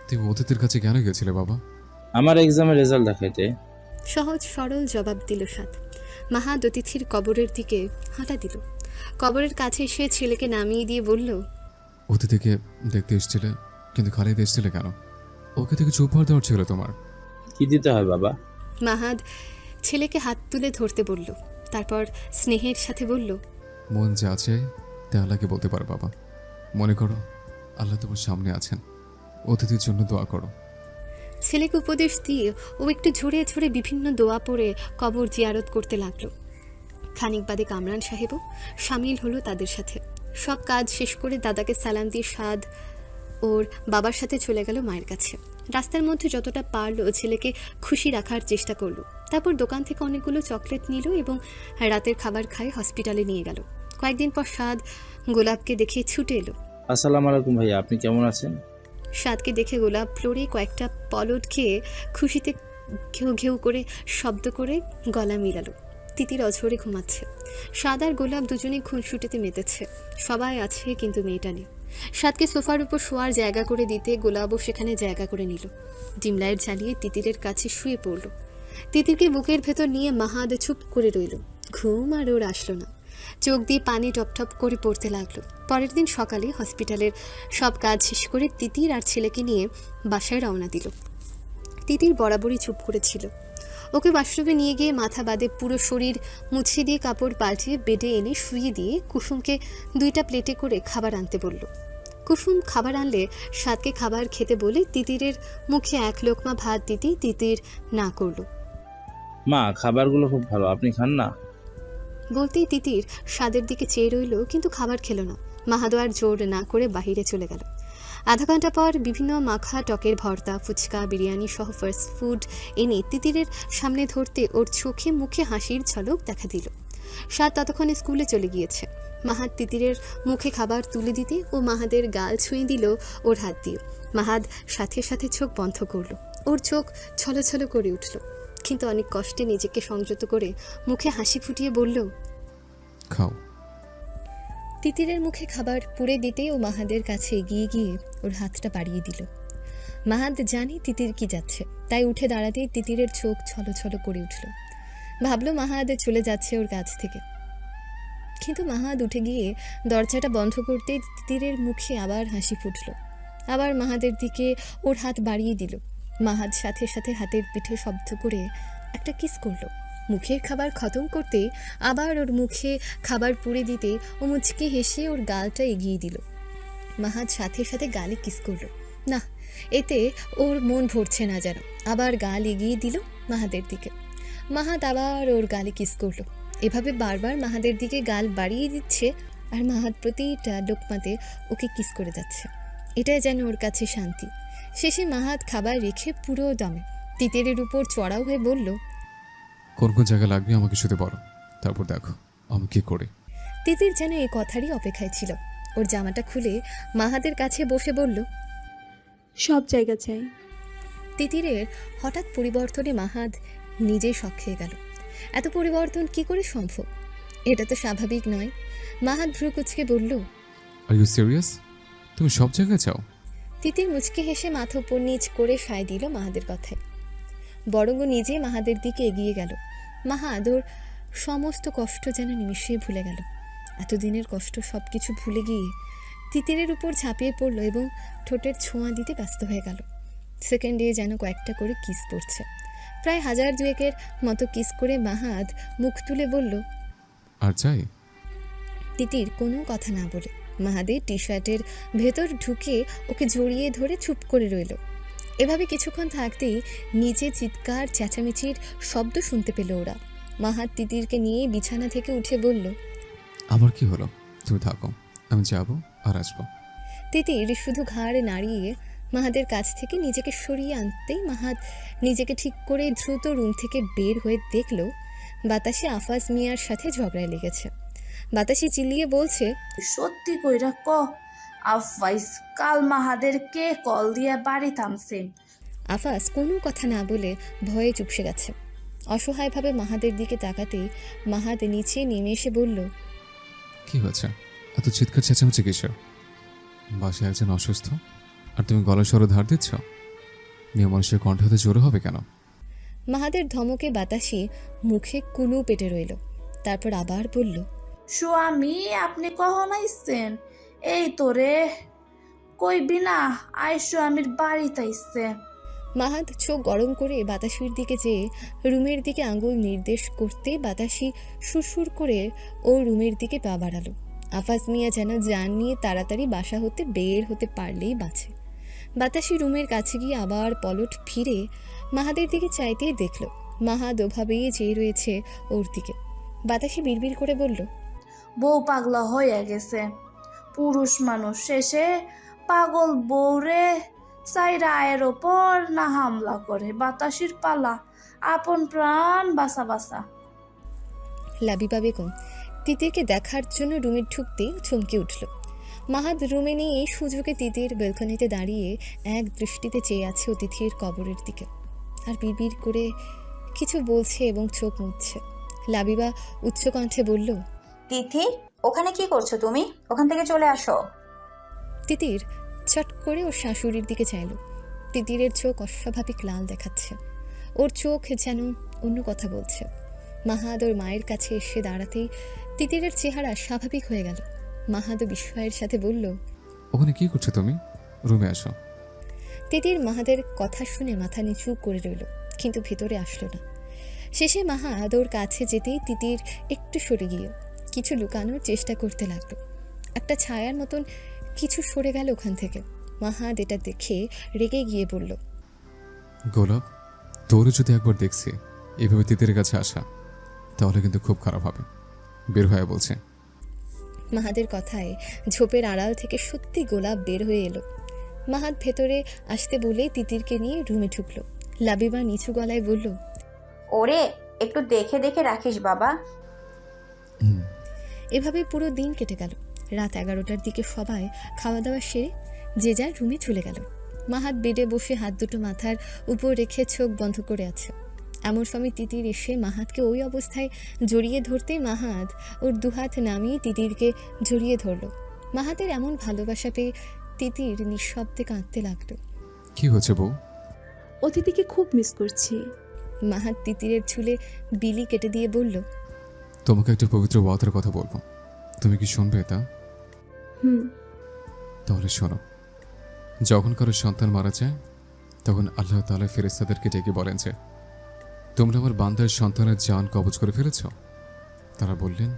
তুই অতিথির কাছে কেন গেছিলে বাবা? আমার এক্সামের রেজাল্ট দেখাইতে। সহজ সরল জবাব দিল সাদ। মাহাত অতিথির কবরের দিকে হাঁটা দিল। কবরের কাছে এসে ছেলেকে নামিয়ে দিয়ে বলল, অতিথিকে দেখতে এসেছিলে, কিন্তু খালিদ এসেছিলে কেন? ওকে থেকে উপহার দেওয়ার ছিল তোমার। কি দিতে হয় বাবা? মাহাদ ছেলেকে হাত তুলে ধরতে বলল, তারপর স্নেহের সাথে বলল, মন যা চায় তা আল্লাহকে বলতে পারো বাবা। মনে করো আল্লাহ তোমার সামনে আছেন, অতিথির জন্য দোয়া করো। ছেলেকে উপদেশ দিয়ে ও একটু ঝরে ঝরে বিভিন্ন দোয়া পড়ে কবর জিয়ারত করতে লাগলো। খানিক বাদে কামরান সাহেবও সামিল হলো তাদের সাথে। সব কাজ শেষ করে দাদাকে সালাম দিয়ে সাদ ওর বাবার সাথে চলে গেল মায়ের কাছে। রাস্তার মধ্যে যতটা পারলো ছেলেকে খুশি রাখার চেষ্টা করলো। তারপর দোকান থেকে অনেকগুলো চকলেট নিল এবং রাতের খাবার খায় হসপিটালে নিয়ে গেল। কয়েকদিন পর সাদ গোলাপকে দেখে ছুটে এলো। আসসালামু আলাইকুম ভাইয়া, আপনি কেমন আছেন? সাদকে দেখে গোলাপ ফ্লোরে কয়েকটা পলট খেয়ে খুশিতে ঘেউ ঘেউ করে শব্দ করে গলা মিলালো। তিতির অঝরে ঘুমাচ্ছে। সাদ আর গোলাপ দুজনেই খুনসুটিতে মেতেছে। সবাই আছে কিন্তু মেয়েটা নেই। সাদকে সোফার উপর শোয়ার জায়গা করে দিতে গোলাপও সেখানে জায়গা করে নিল। ডিম লাইট জ্বালিয়ে তিতিরের কাছে শুয়ে পড়ল। তিতিরকে বুকের ভেতর নিয়ে মাহাদ চুপ করে রইল। ঘুম আর ওর আসলো না। চোখ দিয়ে পানি টপটপ করে পড়তে লাগলো। পরের দিন সকালে হসপিটালের সব কাজ শেষ করে তিতির আর ছেলেকে নিয়ে বাসায় রওনা দিল। তিতির বরাবরই চুপ করেছিল। ওকে ওয়াশরুমে নিয়ে গিয়ে মাথা বাদে পুরো শরীর মুছে দিয়ে কাপড় পাল্টিয়ে বেডে এনে শুয়ে দিয়ে কুসুমকে 2টা প্লেটে করে খাবার আনতে বলল। কুসুম খাবার আনলে সাদকে খাবার খেতে বলে তিতিরের মুখে 1 লোকমা ভাত দিতেই তিতির না করল। মা, খাবারগুলো খুব ভালো, আপনি খান না? বলতেই তিতির স্বাদের দিকে চেয়ে রইল, কিন্তু খাবার খেলো না। মাহাদোয়ার জোর না করে বাহিরে চলে গেল। আধা ঘন্টা পর বিভিন্ন মাখা টকের ভর্তা, ফুচকা, বিরিয়ানি সহ ফাস্ট ফুড এনে তিতিরের সামনে ধরতে ওর চোখে মুখে হাসির ঝলক দেখা দিল। সাদ ততক্ষণে স্কুলে চলে গিয়েছে। মাহাদ তিতিরের মুখে খাবার তুলে দিতে ও মাহাদের গাল ছুঁয়ে দিল ওর হাত দিয়ে। মাহাদ সাথে সাথে চোখ বন্ধ করল। ওর চোখ ছলছল করে উঠল, কিন্তু অনেক কষ্টে নিজেকে সংযত করে মুখে হাসি ফুটিয়ে বলল, খাও। তিতিরের মুখে খাবার পুড়ে দিতে ও মাহাদের কাছে এগিয়ে গিয়ে ওর হাতটা বাড়িয়ে দিল। মাহাদ জানি তিতির কি যাচ্ছে, তাই উঠে দাঁড়াতেই তিতিরের চোখ ছলছল করে উঠল। ভাবলো মাহাদ চলে যাচ্ছে ওর কাছ থেকে, কিন্তু মাহাদ উঠে গিয়ে দরজাটা বন্ধ করতেই তিতিরের মুখে আবার হাসি ফুটল। আবার মাহাদের দিকে ওর হাত বাড়িয়ে দিল। মাহাদ সাথে সাথে হাতের পিঠে শব্দ করে একটা কিস করলো। মুখের খাবার খতম করতে আবার ওর মুখে খাবার পুড়ে দিতে ও মুচকে হেসে ওর গালটা এগিয়ে দিল। মাহাদ সাথে সাথে গালে কিস করলো। না, এতে ওর মন ভরছে না যেন। আবার গাল এগিয়ে দিল মাহাদের দিকে। মাহাদ আবার ওর গালে কিস করলো। এভাবে বারবার মাহাদের দিকে গাল বাড়িয়ে দিচ্ছে আর মাহাদ প্রতিটা লোকমাতে ওকে কিস করে যাচ্ছে। এটাই যেন ওর কাছে শান্তি। শেষে মাহাদ খাবার রেখে পুরো দমে তিতিরের উপর চড়াও হয়ে বলল, কোন কোন জায়গা লাগবে আমাকে শুধু বলো, তারপর দেখো আমি কি করি। তিতির যেন এই কথারই অপেক্ষায় ছিল। ওর জামাটা খুলে মাহাদের কাছে বসে বলল, সব জায়গা চাই। তিতিরের হঠাৎ পরিবর্তনে মাহাদ নিজে শক খেয়ে গেল। এত পরিবর্তন কি করে সম্ভব? এটা তো স্বাভাবিক নয়। মাহাদ ভ্রু কুচকে বলল, আর ইউ সিরিয়াস? তুমি সব জায়গায় চাও? তিতির মুচকি হেসে মাথা উপর নিচ করে সায় দিল মাহাদের কথায়, বরং ও নিজে মাহাদের দিকে এগিয়ে গেল। মাহাদ ওর সমস্ত কষ্ট যেন নিমিষেই ভুলে গেল। এতদিনের কষ্ট সব কিছু ভুলে গিয়ে তিতিরের উপর ঝাঁপিয়ে পড়ল এবং ঠোঁটের ছোঁয়া দিতে ব্যস্ত হয়ে গেল। সেকেন্ডে যেন কয়েকটা করে কিস পড়ছে। প্রায় 1000-2 মতো কিস করে মাহাদ মুখ তুলে বলল, আর চাই? তিতির কোনো কথা না বলে মাহাদের টি শার্টের ভেতর ঢুকে ওকে জড়িয়ে ধরে চুপ করে রইল। এভাবে কিছুক্ষণ থাকতেই নিচে চিৎকার চেঁচামেচির শব্দ শুনতে পেল ওরা। মাহাদ তিতিরকে নিয়ে বিছানা থেকে উঠে বলল, আমার কি হলো? তুমি থাকো, আমি যাব আর আসবো। তিতির শুধু ঘাড় নাড়িয়ে মাহাদের কাছ থেকে নিজেকে সরিয়ে আনতেই মাহাদ নিজেকে ঠিক করে দ্রুত রুম থেকে বের হয়ে দেখল বাতাসে আফাজ মিয়ার সাথে ঝগড়ায় লেগেছে। বাতাসি চিল্লিয়ে বলছে, সত্যি কইরা ক আফাইস কাল মাহাদের কে কল দিয়ে বাড়ি থামছে? আফাজ কোনো কথা না বলে ভয়ে চুপসে গেছে। অসহায়ভাবে মাহাদের দিকে তাকাতেই মাহাদ নিচে নেমে এসে বলল, কি হয়েছে? এত চিৎকার চেঁচামেচি কিসের? বাসায় একজন অসুস্থ আর তুমি গলার স্বরে ধার দিচ্ছ? মেয়ে মানুষের কণ্ঠ হতে জোরে হবে কেন? মাহাদের ধমকে বাতাসি মুখে কুলু পেটে রইল। তারপর আবার বলল, স্বামী আপনি কখন আইসছেন? এই তো রে, কইবি না আই স্বামীর বাড়িতে আইসছে। মাহাদ চোখ গরম করে বাতাসির দিকে যেয়ে রুমের দিকে আঙুল নির্দেশ করতে বাতাসি সুরসুর করে ও রুমের দিকে পা বাড়ালো। আফাজ মিয়া যেন জান নিয়ে তাড়াতাড়ি বাসা হতে বের হতে পারলেই বাঁচে। বাতাসি রুমের কাছে গিয়ে আবার পলট ফিরে মাহাদের দিকে চাইতেই দেখল মাহাদ ওভাবেই চেয়ে রয়েছে ওর দিকে। বাতাসি বিড়বিড় করে বলল, বউ পাগলা হয়ে গেছে। পুরুষ মানুষ শেষে পাগল বউরে সাইরা আয়ের ওপর না হামলা করে। বাতাসির পালা, আপন প্রাণ বাসা বাসা। লাবিবা বেগম তিতিরকে দেখার জন্য রুমে ঢুকতেই চমকে উঠল। মাহাদ রুমে নিয়ে এই সুযোগে তিতির বেলকনিতে দাঁড়িয়ে এক দৃষ্টিতে চেয়ে আছে অতিথির কবরের দিকে আর বিড়বিড় করে কিছু বলছে এবং চোখ মুছছে। লাবিবা উচ্চকণ্ঠে বলল, তিথি, ওখানে কি করছো তুমি? ওখান থেকে চলে আসো। তিতির চট করে ওর শাশুড়ির দিকে চাইল। তিতিরের চোখ অস্বাভাবিক লাল দেখাচ্ছে, ওর চোখ যেন অন্য কথা বলছে। মাহাদ ওর মায়ের কাছে এসে দাঁড়াতেই তিতিরের চেহারা স্বাভাবিক হয়ে গেল। মাহাদ বিস্ময়ের সাথে বলল, ওখানে কি করছো তুমি? রুমে আসো। তিতির মাহাদের কথা শুনে মাথা নিচু করে রইল, কিন্তু ভিতরে আসলো না। শেষে মাহাদ ওর কাছে যেতেই তিতির একটু সরে গিয়ে কিছু লুকানোর চেষ্টা করতে লাগলো। একটা ছায়ার মতন কিছু সরে গেল ওখান থেকে। মাহাদ এটা দেখে রেগে গিয়ে বলল, গোলাপ, তোরে যদি একবার দেখছি এভাবে তিতিরের কাছে আসা, তাহলে কিন্তু খুব খারাপ হবে। বের হয়ে বলছে। মাহাদের কথায় ঝোপের আড়াল থেকে সত্যি গোলাপ বের হয়ে এলো। মাহাদ ভেতরে আসতে বলে তিতিরকে নিয়ে রুমে ঢুকলো। লাবিবা নিচু গলায় বলল, ওরে একটু দেখে দেখে রাখিস বাবা। এভাবে পুরো দিন কেটে গেল। রাত 11টার দিকে সবাই খাওয়া দাওয়া সেরে যে যার রুমে চলে গেল। মাহাদ বেডে বসে হাত দুটো মাথার উপর রেখে চোখ বন্ধ করে আছে। এমন সময় তিতির এসে মাহাদকে ওই অবস্থায় জড়িয়ে ধরতেই মাহাদ ওর দুহাত নামিয়ে তিতিরকে জড়িয়ে ধরল। মাহাদের এমন ভালোবাসা পেয়ে তিতির নিঃশব্দে কাঁদতে লাগলো। কি হচ্ছে বউ? অতিথিকে খুব মিস করছি। মাহাদ তিতিরের চুলে বিলি কেটে দিয়ে বলল, তোমাকে একটা পবিত্র ওয়াদার কথা বলবো, তুমি কি শুনবে তা? তাহলে শোনো। যখন কারো সন্তান মারা যায় তখন আল্লাহ তাআলা ফেরেশতাদেরকে ডেকে বলেন যে, তোমরা আমার বান্দার সন্তানের জান কবজ করে ফেলেছ? তারা বললেন,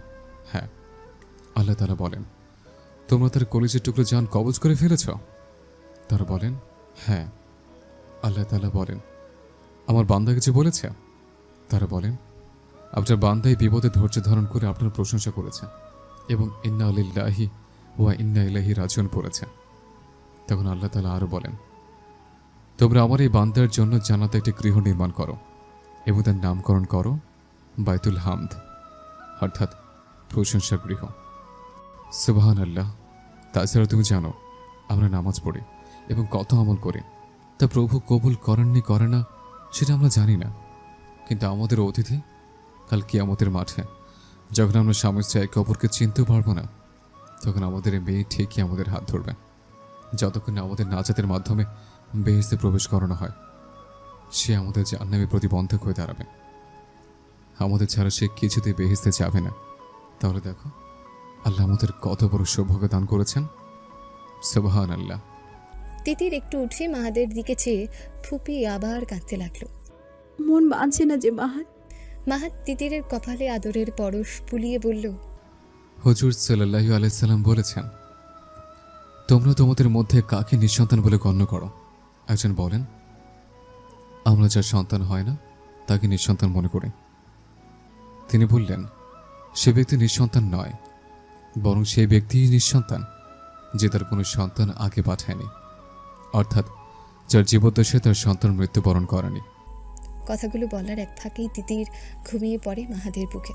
হ্যাঁ। আল্লাহ তাআলা বলেন, তোমরা তার কলিজার টুকরো জান কবজ করে ফেলেছ? তারা বলেন, হ্যাঁ। আল্লাহ তাআলা বলেন, আমার বান্দা কিছু বলেছে? তারা বলেন, আপনার বান্দাই বিপদে ধৈর্য ধারণ করে আপনার প্রশংসা করেছে এবং ইন্না লিল্লাহি ওয়া ইন্না ইলাইহি রাজিউন পড়েছে। তখন আল্লাহ তাআলা আরও বলেন, তোমরা আমার এই বান্দার জন্য জান্নাতে একটি গৃহ নির্মাণ করো এবং তার নামকরণ করো বাইতুল হামদ, অর্থাৎ প্রশংসার গৃহ। সুবহানাল্লাহ। তাছাড়া তুমি জানো আমরা নামাজ পড়ি এবং কত আমল করি, তা প্রভু কবুল করেননি করে না সেটা আমরা জানি না। কিন্তু আমাদের অতিথি কাল কিয়ামতের মাঠে যখন আমরা স্বামী স্ত্রী একে অপরকে চিনতেও পারবো না, তখন আমাদের এই মেয়ে ঠিকই আমাদের হাত ধরবে যতক্ষণ না আমাদের নাজাতের মাধ্যমে বেহেশতে প্রবেশ করানো হয়, সে আমাদের জাহান্নামের প্রতিবন্ধক হয়ে দাঁড়াবে। আমাদের ছাড়া সে কিছুতেই বেহেশতে যাবে না। তাহলে দেখো আল্লাহ আমাদের কত বড় সৌভাগ্য দান করেছেন। সুবহান আল্লাহ। তিতির একটু উঠে মাহাদের দিকে চেয়ে ফুপিয়ে আবার কাঁদতে লাগলো। মন মানছে না যে মাহাত। মাহাত তিতিরের কপালে আদরের পরশ বুলিয়ে বলল, হুজুর সাল্লাল্লাহু আলাইহি সাল্লাম বলেছেন, তোমরা তোমাদের মধ্যে কাকে নিঃসন্তান বলে গণ্য করো? একজন বলেন, আমরা যার সন্তান হয় না তাকে নিঃসন্তান মনে করি। তিনি বললেন, সে ব্যক্তি নিঃসন্তান নয়, বরং সেই ব্যক্তিই নিঃসন্তান যে তার কোনো সন্তান আগে পাঠায়নি, অর্থাৎ যার জীবদ্দশায় তার সন্তান মৃত্যুবরণ করেনি। কথাগুলো বলার এক ফাঁকেই তিতির ঘুমিয়ে পড়ে মাহাদের বুকে।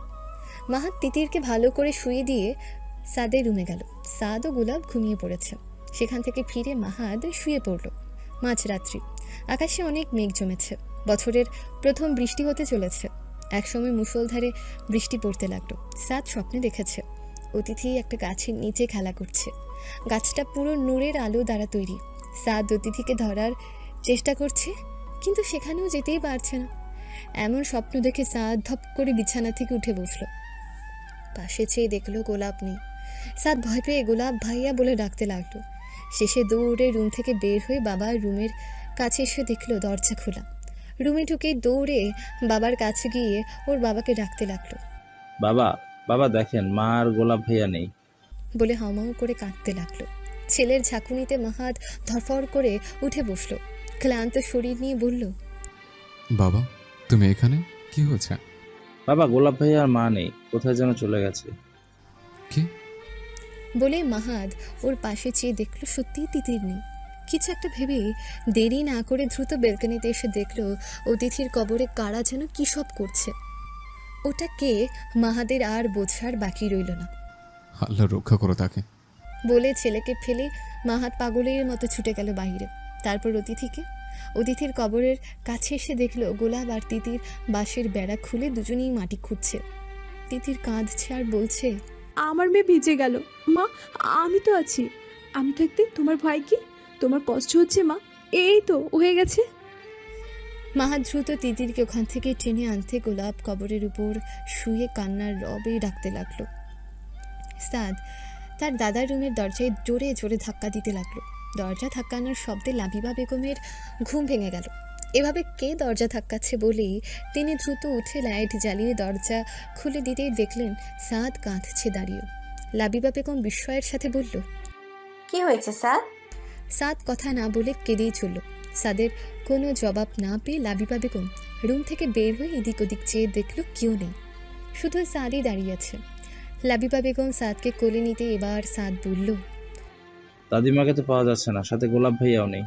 মাহাত তিতিরকে ভালো করে শুয়ে দিয়ে সাদের রুমে গেল। সাদ ও গোলাপ ঘুমিয়ে পড়েছে। সেখান থেকে ফিরে মাহাদ শুয়ে পড়ল। মাঝরাত্রি, আকাশে অনেক মেঘ জমেছে। বছরের প্রথম বৃষ্টি হতে চলেছে। একসময় মুষলধারে বৃষ্টি পড়তে লাগলো। সাদ স্বপ্নে দেখেছে অতিথি একটা গাছের নিচে খেলা করছে। গাছটা পুরো নূরের আলো দ্বারা তৈরি। সাদ অতিথিকে ধরার চেষ্টা করছে, কিন্তু সেখানেও যেতেই পারছে না। এমন স্বপ্ন দেখে সাদ ধপ করে বিছানা থেকে উঠে বসলো। পাশে চেয়ে দেখলো গোলাপ নেই। সাদ ভয় পেয়ে গোলাপ ভাইয়া বলে ডাকতে লাগলো। শেষে দৌড়ে রুম থেকে বের হয়ে বাবার রুমের কাছে এসে দেখলো দরজা খোলা। রুমে ঢুকে দৌড়ে বাবার কাছে গিয়ে ওর বাবাকে ডাকতে লাগলো। বাবা, বাবা দেখেন, মা আর গোলাপ ভাইয়া নেই। বলে হাউমাউ করে কাঁদতে লাগলো। ছেলের ঝাঁকুনিতে মাহাত ধরফর করে উঠে বসলো। ক্লান্ত শরীর নিয়ে বলল, বাবা তুমি এখানে? কি হয়েছে? বাবা, গোলাপ ভাইয়া আর মা নেই, কোথায় যেন চলে গেছে। কি? বলে মাহাদ ওর পাশে চেয়ে দেখলো সত্যিই তিতির নেই। কিছু একটা ভেবে দেরি না করে দ্রুত বেলকনিতে এসে দেখলো অতিথির কবরে কারা যেন কী সব করছে। ওটা কে মাহাদের আর বোঝার বাকি রইল না। আল্লাহ রক্ষা করো তাকে, বলে ছেলেকে ফেলে মাহাত পাগলের মতো ছুটে গেল বাইরে। তারপর অতিথির কবরের কাছে এসে দেখলো গোলাপ আর তিতির বাঁশের বেড়া খুলে দুজনেই মাটি খুঁড়ছে। তিতির কাঁদছে আর বলছে, আমার মেয়ে ভিজে গেল মা, আমি তো আছি। আমি থাকতে তোমার ভয় কি? তোমার কষ্ট হচ্ছে মা? এই তো হয়ে গেছে। মাহাত দ্রুত তিতিরকে ওখান থেকে টেনে আনতে গোলাপ কবরের উপর শুয়ে কান্নার রবে ডাকতে লাগলো। সাদ তার দাদার রুমের দরজায় জোরে জোরে ধাক্কা দিতে লাগলো। দরজা ধাক্কানোর শব্দে লাবিবা বেগমের ঘুম ভেঙে গেল। এভাবে কে দরজা ধাক্কাচ্ছে বলেই তিনি দ্রুত উঠে লাইট জ্বালিয়ে দরজা খুলে দিতেই দেখলেন সাদ কাঁদছে দাঁড়িয়ে। লাবিবা বেগম বিস্ময়ের সাথে বলল, কি হয়েছে স্যার? সাদ কথা না বলে কেঁদেই চলল। সাদের কোনো জবাব না পেয়ে লাবিবা বেগম রুম থেকে বের হয়ে এদিক ওদিক চেয়ে দেখল কেউ নেই, শুধু সাদই দাঁড়িয়ে আছে। লাবিবা বেগম সাদকে কোলে নিতে এবার সাদ বলল, দাদিমাকে তো পাওয়া যাচ্ছে না, সাথে গোলাপ ভাইয়াও নেই।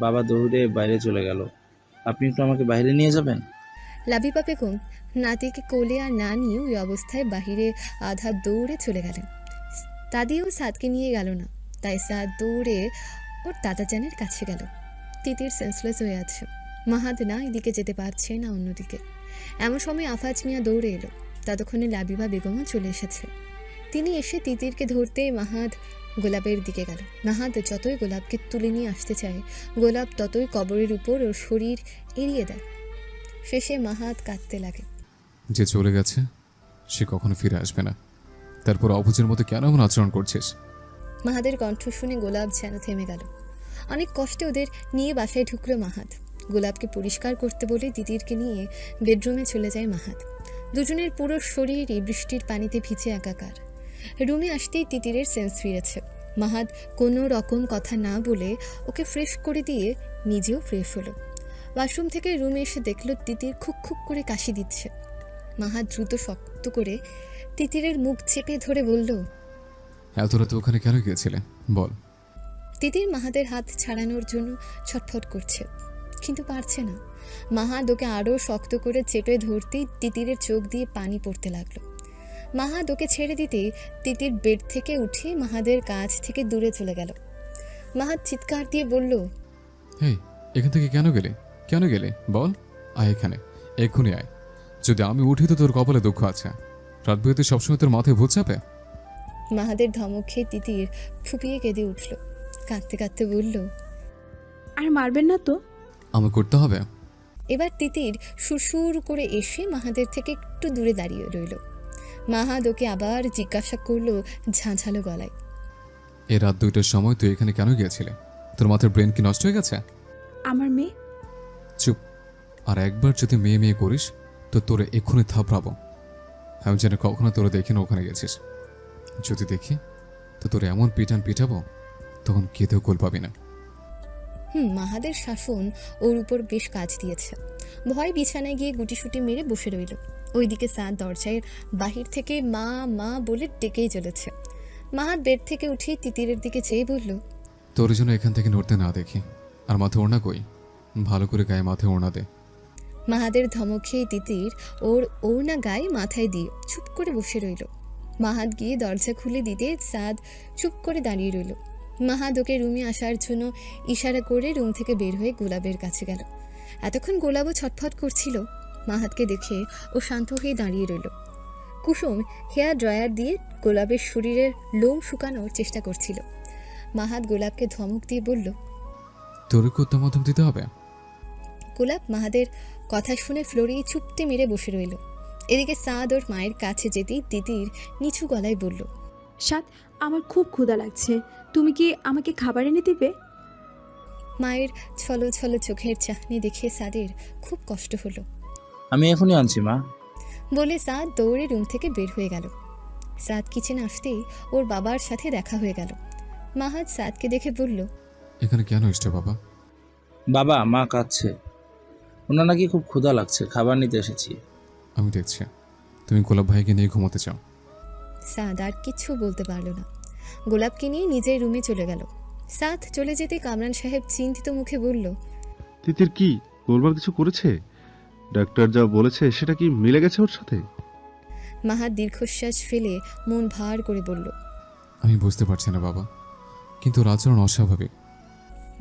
বাবা দৌড়ে বাইরে চলে গেল। আপনি একটু আমাকে বাইরে নিয়ে যাবেন? লাবিবা বেগম নাতিকে কোলে আর না নিয়ে ওই অবস্থায় বাহিরে আধা দৌড়ে চলে গেলেন। দাদিও সাদকে নিয়ে গেল না, তাই সাদ দৌড়ে ওর দাদাজানের কাছে গেল। তিতির সেন্সলেস হয়ে আছে। মাহাদ না এদিকে যেতে পারছে না অন্যদিকে। এমন সময় আফাজ মিয়া দৌড়ে এলো। ততক্ষণে লাবিবা বেগমও চলে এসেছে। তিনি এসে তিতিরকে ধরতে মাহাদ গোলাপের দিকে গেল। মাহাদ যতই গোলাপকে তুলে নিয়ে আসতে চায়, গোলাপ ততই কবরের উপর ওর শরীর এড়িয়ে দেয়। শেষে মাহাদ কাঁদতে লাগে। যে চলে গেছে সে কখনো ফিরে আসবে না, তারপর অবুঝের মতো কেন এমন আচরণ করছিস? মাহাদের কণ্ঠ শুনে গোলাপ যেন থেমে গেল। অনেক কষ্টে ওদের নিয়ে বাসায় ঢুকলো মাহাদ। গোলাপকে পরিষ্কার করতে বলে তিতিরকে নিয়ে বেডরুমে চলে যায় মাহাদ। দুজনের পুরো শরীরই বৃষ্টির পানিতে ভিজে একাকার। রুমে আসতেই তিতিরের সেন্স ফিরেছে। মাহাদ কোনো রকম কথা না বলে ওকে ফ্রেশ করে দিয়ে নিজেও ফ্রেশ হলো। ওয়াশরুম থেকে রুমে এসে দেখলো তিতির খুক খুক করে কাশি দিচ্ছে। মাহাদ দ্রুত শক্ত করে তিতিরের মুখ চেপে ধরে বলল, এত রাতে ওখানে কেন গিয়েছিলে বল? তিতির মাহাদের হাত ছাড়ানোর জন্য ছটফট করছে, কিন্তু পারছে না। মাহাদ ওকে আরও শক্ত করে চেপে ধরতেই তিতিরের চোখ দিয়ে পানি পড়তে লাগলো। মাহাদ ওকে ছেড়ে দিতে তিতির বেড থেকে উঠে মাহাদের কাছ থেকে দূরে চলে গেল। মাহাদ চিৎকার দিয়ে বলল, হেই, এখান থেকে কেন গেলে বল? আয় এখানে, এক্ষুনি আয়। যদি আমি উঠি তো তোর কপালে দুঃখ আছে। রাত বিয়েতে সবসময় তোর মাথায় ভূত চাপে। মাহাদের ধমক খেয়ে তিতির ফুপিয়ে কেঁদে উঠল। কাঁদতে কাঁদতে বলল, আর মারবেন না তো? আমার করতে হবে। এবার তিতির সুরসুর করে এসে মাহাদের থেকে একটু দূরে দাঁড়িয়ে রইল। মাহাদ ওকে আবার জিজ্ঞাসা করলো ঝাঁঝালো গলায়, এই রাত 2টার সময় তুই এখানে কেন গিয়েছিলি? তোর মাথার ব্রেন কি নষ্ট হয়ে গেছে? আমার মেয়ে। চুপ। আর একবার যদি মেয়ে মেয়ে করিস তো তোরে এক্ষুনি থাপড়াবো। আমি যেন কখনো তোরে দেখি না ওখানে গেছিস। যদি দেখি তো তোরে এমন পিটাবো তখন কেঁদেও কোল পাবি না। মাহাদের শাসন ওর উপর বেশ কাজ দিয়েছে। ভয় বিছানায় গিয়ে গুটিসুটি মেরে বসে রইল। ওইদিকে সাদ দরজায় বাহির থেকে মা মা বলে ডেকেই চলেছে। মাহাদ বেড থেকে উঠে তিতিরের দিকে চেয়ে বলল, তোর জন্য এখান থেকে নড়তে না দেখি। আর মাথায় ওড়না কই? ভালো করে গায়ে মাথায় ওড়না দে। মাহাদের ধমক খেয়ে তিতির ওর ওড়না গায়ে মাথায় দিয়ে চুপ করে বসে রইল। মাহাদ গিয়ে দরজা খুলে দিতে সাদ চুপ করে দাঁড়িয়ে রইল। মাহাদ ওকে রুমে আসার জন্য ইশারা করে রুম থেকে বের হয়ে গোলাপের কাছে গেল। এতক্ষণ গোলাপও ছটফট করছিল। মাহাদকে দেখে ও শান্ত হয়ে দাঁড়িয়ে রইল। কুসুম হেয়ার ড্রায়ার দিয়ে গোলাপের শরীরের লোম শুকানোর চেষ্টা করছিল। মাহাদ গোলাপকে ধমক দিয়ে বলল, তোর কুত্তা মাধ্যম দিতে হবে। গোলাপ মাহাদের কথা শুনে ফ্লোরেই চুপটি মেরে বসে রইল। এদিকে সাদ ওর মায়ের কাছে যেতেই তিতির নিচু গলায় বলল, সাত, আমার খুব ক্ষুধা লাগছে, তুমি কি আমাকে খাবার এনে দিবে? মায়ের ছলো ছলো চোখের চাহনি দেখে সাদের খুব কষ্ট হলো। আমি এখনই আনছি মা। বলে সাদ দৌড়ে রুম থেকে বের হয়ে গেল। সাদ কিচেনে আসতেই ওর বাবার সাথে দেখা হয়ে গেল। মাহাদ সাদকে দেখে বলল, এখানে কেন এসছো বাবা? বাবা, মা কাঁদছে, ওনার নাকি খুব ক্ষুধা লাগছে, খাবার নিতে এসেছি। আমি দেখছি তুমি গোলাপ ভাইকে নিয়ে ঘুমোতে চাও। সাদ আর কিচ্ছু বলতে পারল না। গোলাপকে নিয়ে নিজের রুমে চলে গেল। সাদ চলে যেতে কামরান সাহেব চিন্তিত মুখে বলল, তিতির কি গোলমাল কিছু করেছে? ডাক্তার যা বলেছে সেটা কি মিলে গেছে ওর সাথে? মাহাদ দীর্ঘশ্বাস ফেলে মন ভার করে বলল, আমি বুঝতে পারছি না বাবা, কিন্তু ওর আচরণ অস্বাভাবিক।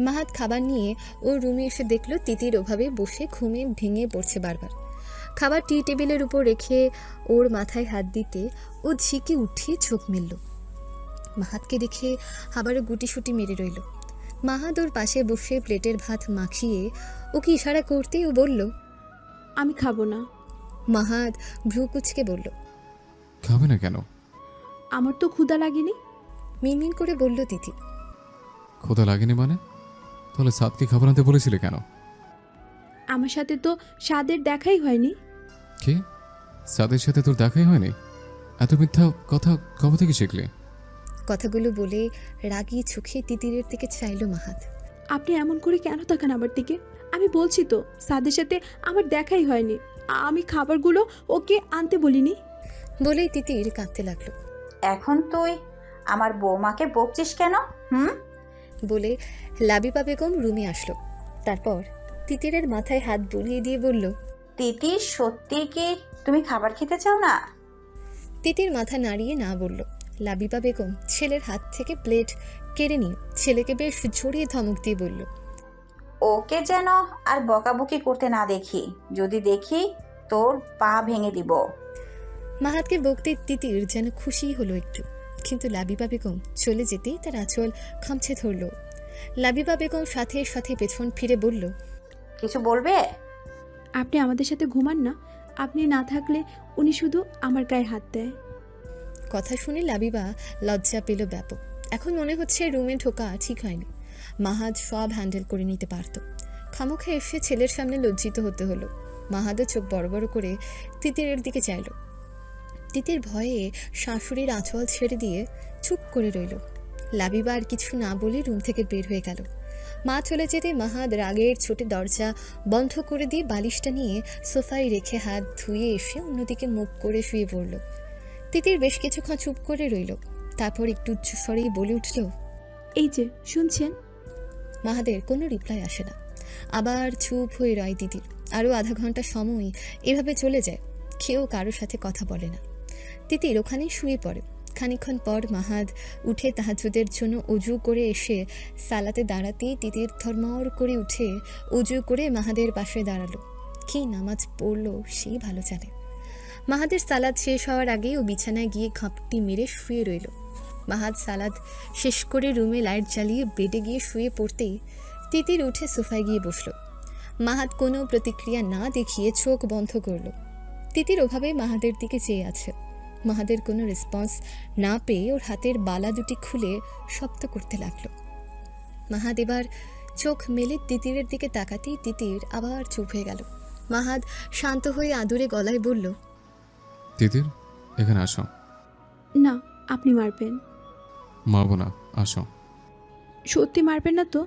মাহাদ খাবার নিয়ে ওর রুমে এসে দেখল তিতির ওভাবে বসে ঘুমে ভেঙে পড়ছে বারবার। খাবার টি টেবিলের উপর রেখে ওর মাথায় হাত দিতে ও ঝিকে উঠিয়ে চোখ মেলল। মাহাদকে দেখে আবারও গুটিসুটি মেরে রইল। মাহাদ ওর পাশে বসে প্লেটের ভাত মাখিয়ে ওকে ইশারা করতেই ও বলল, আমি খাবো না। মাহাদ ভ্রু কুচকে বলল, খাবে না কেন? আমার তো ক্ষুধা লাগেনি। মিনমিন করে বলল তিতির। ক্ষুধা লাগেনি মানে? তাহলে সাদকে খাবার আনতে বলেছিলে কেন? আমার সাথে তো স্বাদের দেখাই হয়নি। কি? সাদের সাথে তোর দেখাই হয়নি? এত মিথ্যা কথা কবে থেকে শিখলে? কথাগুলো বলে রাগী চোখে তিতিরের দিকে চাইল মাহাদ। আপনি এমন করে কেন তাকান আমার দিকে? আমি বলছি তো স্বাদের সাথে আমার দেখাই হয়নি। আমি খাবারগুলো ওকে আনতে বলিনি। বলেই তিতির কাঁদতে লাগলো। এখন তুই আমার বৌমাকে বকছিস কেন? বলে লাবিবা বেগম রুমে আসলো। তারপর তিতিরের মাথায় হাত বুলিয়ে দিয়ে বলল, তিতির, সত্যি কি তুমি খাবার খেতে চাও না? তিতির মাথা নাড়িয়ে না বলল। লাবিবা বেগম ছেলের হাত থেকে প্লেট কেড়ে নিয়ে ছেলেকে বেশ জড়িয়ে ধমক দিয়ে বলল, ওকে যেন আর বকাবকি করতে না দেখি, যদি দেখি তোর পা ভেঙে দিব। মাহাতকে বকতে তিতির যেন খুশি হলো একটু, কিন্তু লাবিবা বেগম চলে যেতেই তার আঁচল খামছে ধরল। লাবিবা বেগম সাথে সাথে পেছন ফিরে বলল, কিছু বলবে? আপনি আমাদের সাথে ঘুমান না। আপনি না থাকলে উনি শুধু আমার গায়ে হাত দেয়। কথা শুনে লাবিবা লজ্জা পেল ব্যাপক। এখন মনে হচ্ছে রুমে ঢোকা ঠিক হয়নি। মাহাদ সব হ্যান্ডেল করে নিতে পারত। খামোখা এসে ছেলের সামনে লজ্জিত হতে হলো। মাহাদও চোখ বড় বড় করে তিতিরের দিকে চাইল। তিতির ভয়ে শাশুড়ির আঁচল ছেড়ে দিয়ে চুপ করে রইল। লাবিবা আর কিছু না বলে রুম থেকে বের হয়ে গেল। মা চলে যেতে মাহাদ রাগের ছোটে দরজা বন্ধ করে দিয়ে বালিশটা নিয়ে সোফায় রেখে হাত ধুয়ে এসে অন্যদিকে মুখ করে শুয়ে পড়ল। তিতির বেশ কিছুক্ষণ চুপ করে রইল। তারপর একটু উচ্চ স্বরেই বলে উঠল, এই যে শুনছেন? মাহাদের কোনো রিপ্লাই আসে না। আবার চুপ হয়ে রয় তিতির। আরও আধা ঘন্টা সময় এভাবে চলে যায়। কেউ কারোর সাথে কথা বলে না। তিতির ওখানেই শুয়ে পড়ে। খানিকক্ষণ পর মাহাদ উঠে তাহাজ্জুদের জন্য অজু করে এসে সালাতে দাঁড়াতেই তিতির থরমর করে উঠে অজু করে মাহাদের পাশে দাঁড়ালো। কি নামাজ পড়লো সেই ভালো জানে। মাহাদের সালাদ শেষ হওয়ার আগেই ও বিছানায় গিয়ে ঘাপটি মেরে শুয়ে রইল। মাহাদ সালাদ শেষ করে রুমে লাইট জ্বালিয়ে বেডে গিয়ে শুয়ে পড়তেই তিতির উঠে সোফায় গিয়ে বসল। মাহাদ কোনো প্রতিক্রিয়া না দেখিয়ে চোখ বন্ধ করল। তিতির ওভাবে মাহাদের দিকে চেয়ে আছে। মাহাদের কোনো রেসপন্স না পেয়ে ওর হাতের বালা দুটি খুলে শব্দ করতে লাগলো। মাহাদ এবার চোখ মেলে তিতিরের দিকে তাকাতেই তিতির আবার চুপ হয়ে গেল। মাহাদ শান্ত হয়ে আদুরে গলায় বলল, তিতির, এখানে আসো। না, আপনি মারবেন। মারবো না, আসো। সত্যি মারবেন না তো?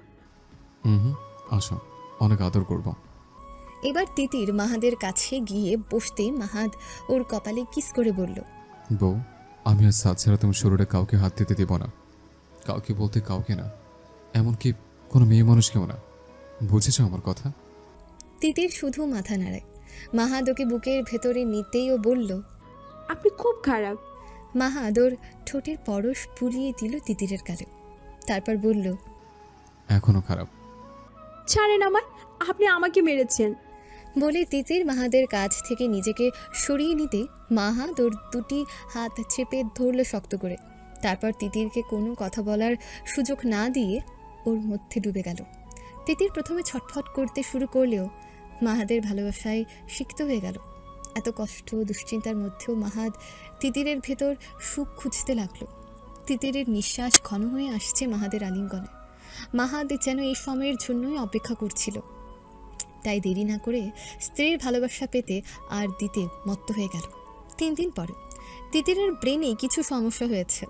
হুম, আসো, অনেক আদর করব। এবার তিতির মাহাদের কাছে গিয়ে বসতে মাহাদ ওর কপালে কিস করে বলল, বউ, আমি আর সাথ ছাড়া তুমি শরীরে কাউকে হাত দিতে দেব না। কাউকে বলতে কাউকে না, এমনকি কোনো মেয়ে মানুষকেও না। বুঝেছ আমার কথা? তিতির শুধু মাথা নাড়ায়। মাহাদ ওকে বুকের ভেতরে নিতেই ও বলল, আপনি খুব খারাপ। মাহাদ ওর ঠোঁটের পরশ পুড়িয়ে দিল তিতিরের গালে। তারপর বলল, এখনো খারাপ। ছাড়েন আমায়, আপনি আমাকে মেরেছেন। বলে তিতির মাহাদের কাছ থেকে নিজেকে সরিয়ে নিতে মাহাদ ওর দুটি হাত চেপে ধরল শক্ত করে। তারপর তিতিরকে কোনো কথা বলার সুযোগ না দিয়ে ওর মধ্যে ডুবে গেল। তিতির প্রথমে ছটফট করতে শুরু করলেও মাহাদের ভালোবাসায় সিক্ত হয়ে গেল। এত কষ্ট দুশ্চিন্তার মধ্যেও মাহাদ তিতিরের ভেতর সুখ খুঁজতে লাগলো। তিতিরের নিঃশ্বাস ঘন হয়ে আসছে মাহাদের আলিঙ্গনে। মাহাদ যেন এই সময়ের জন্যই অপেক্ষা করছিল। তাই দেরি না করে স্ত্রীর ভালোবাসা পেতে আর দিতে মত্ত হয়ে গেল। 3 দিন পরে তিতিরের ব্রেনে কিছু সমস্যা হয়েছে,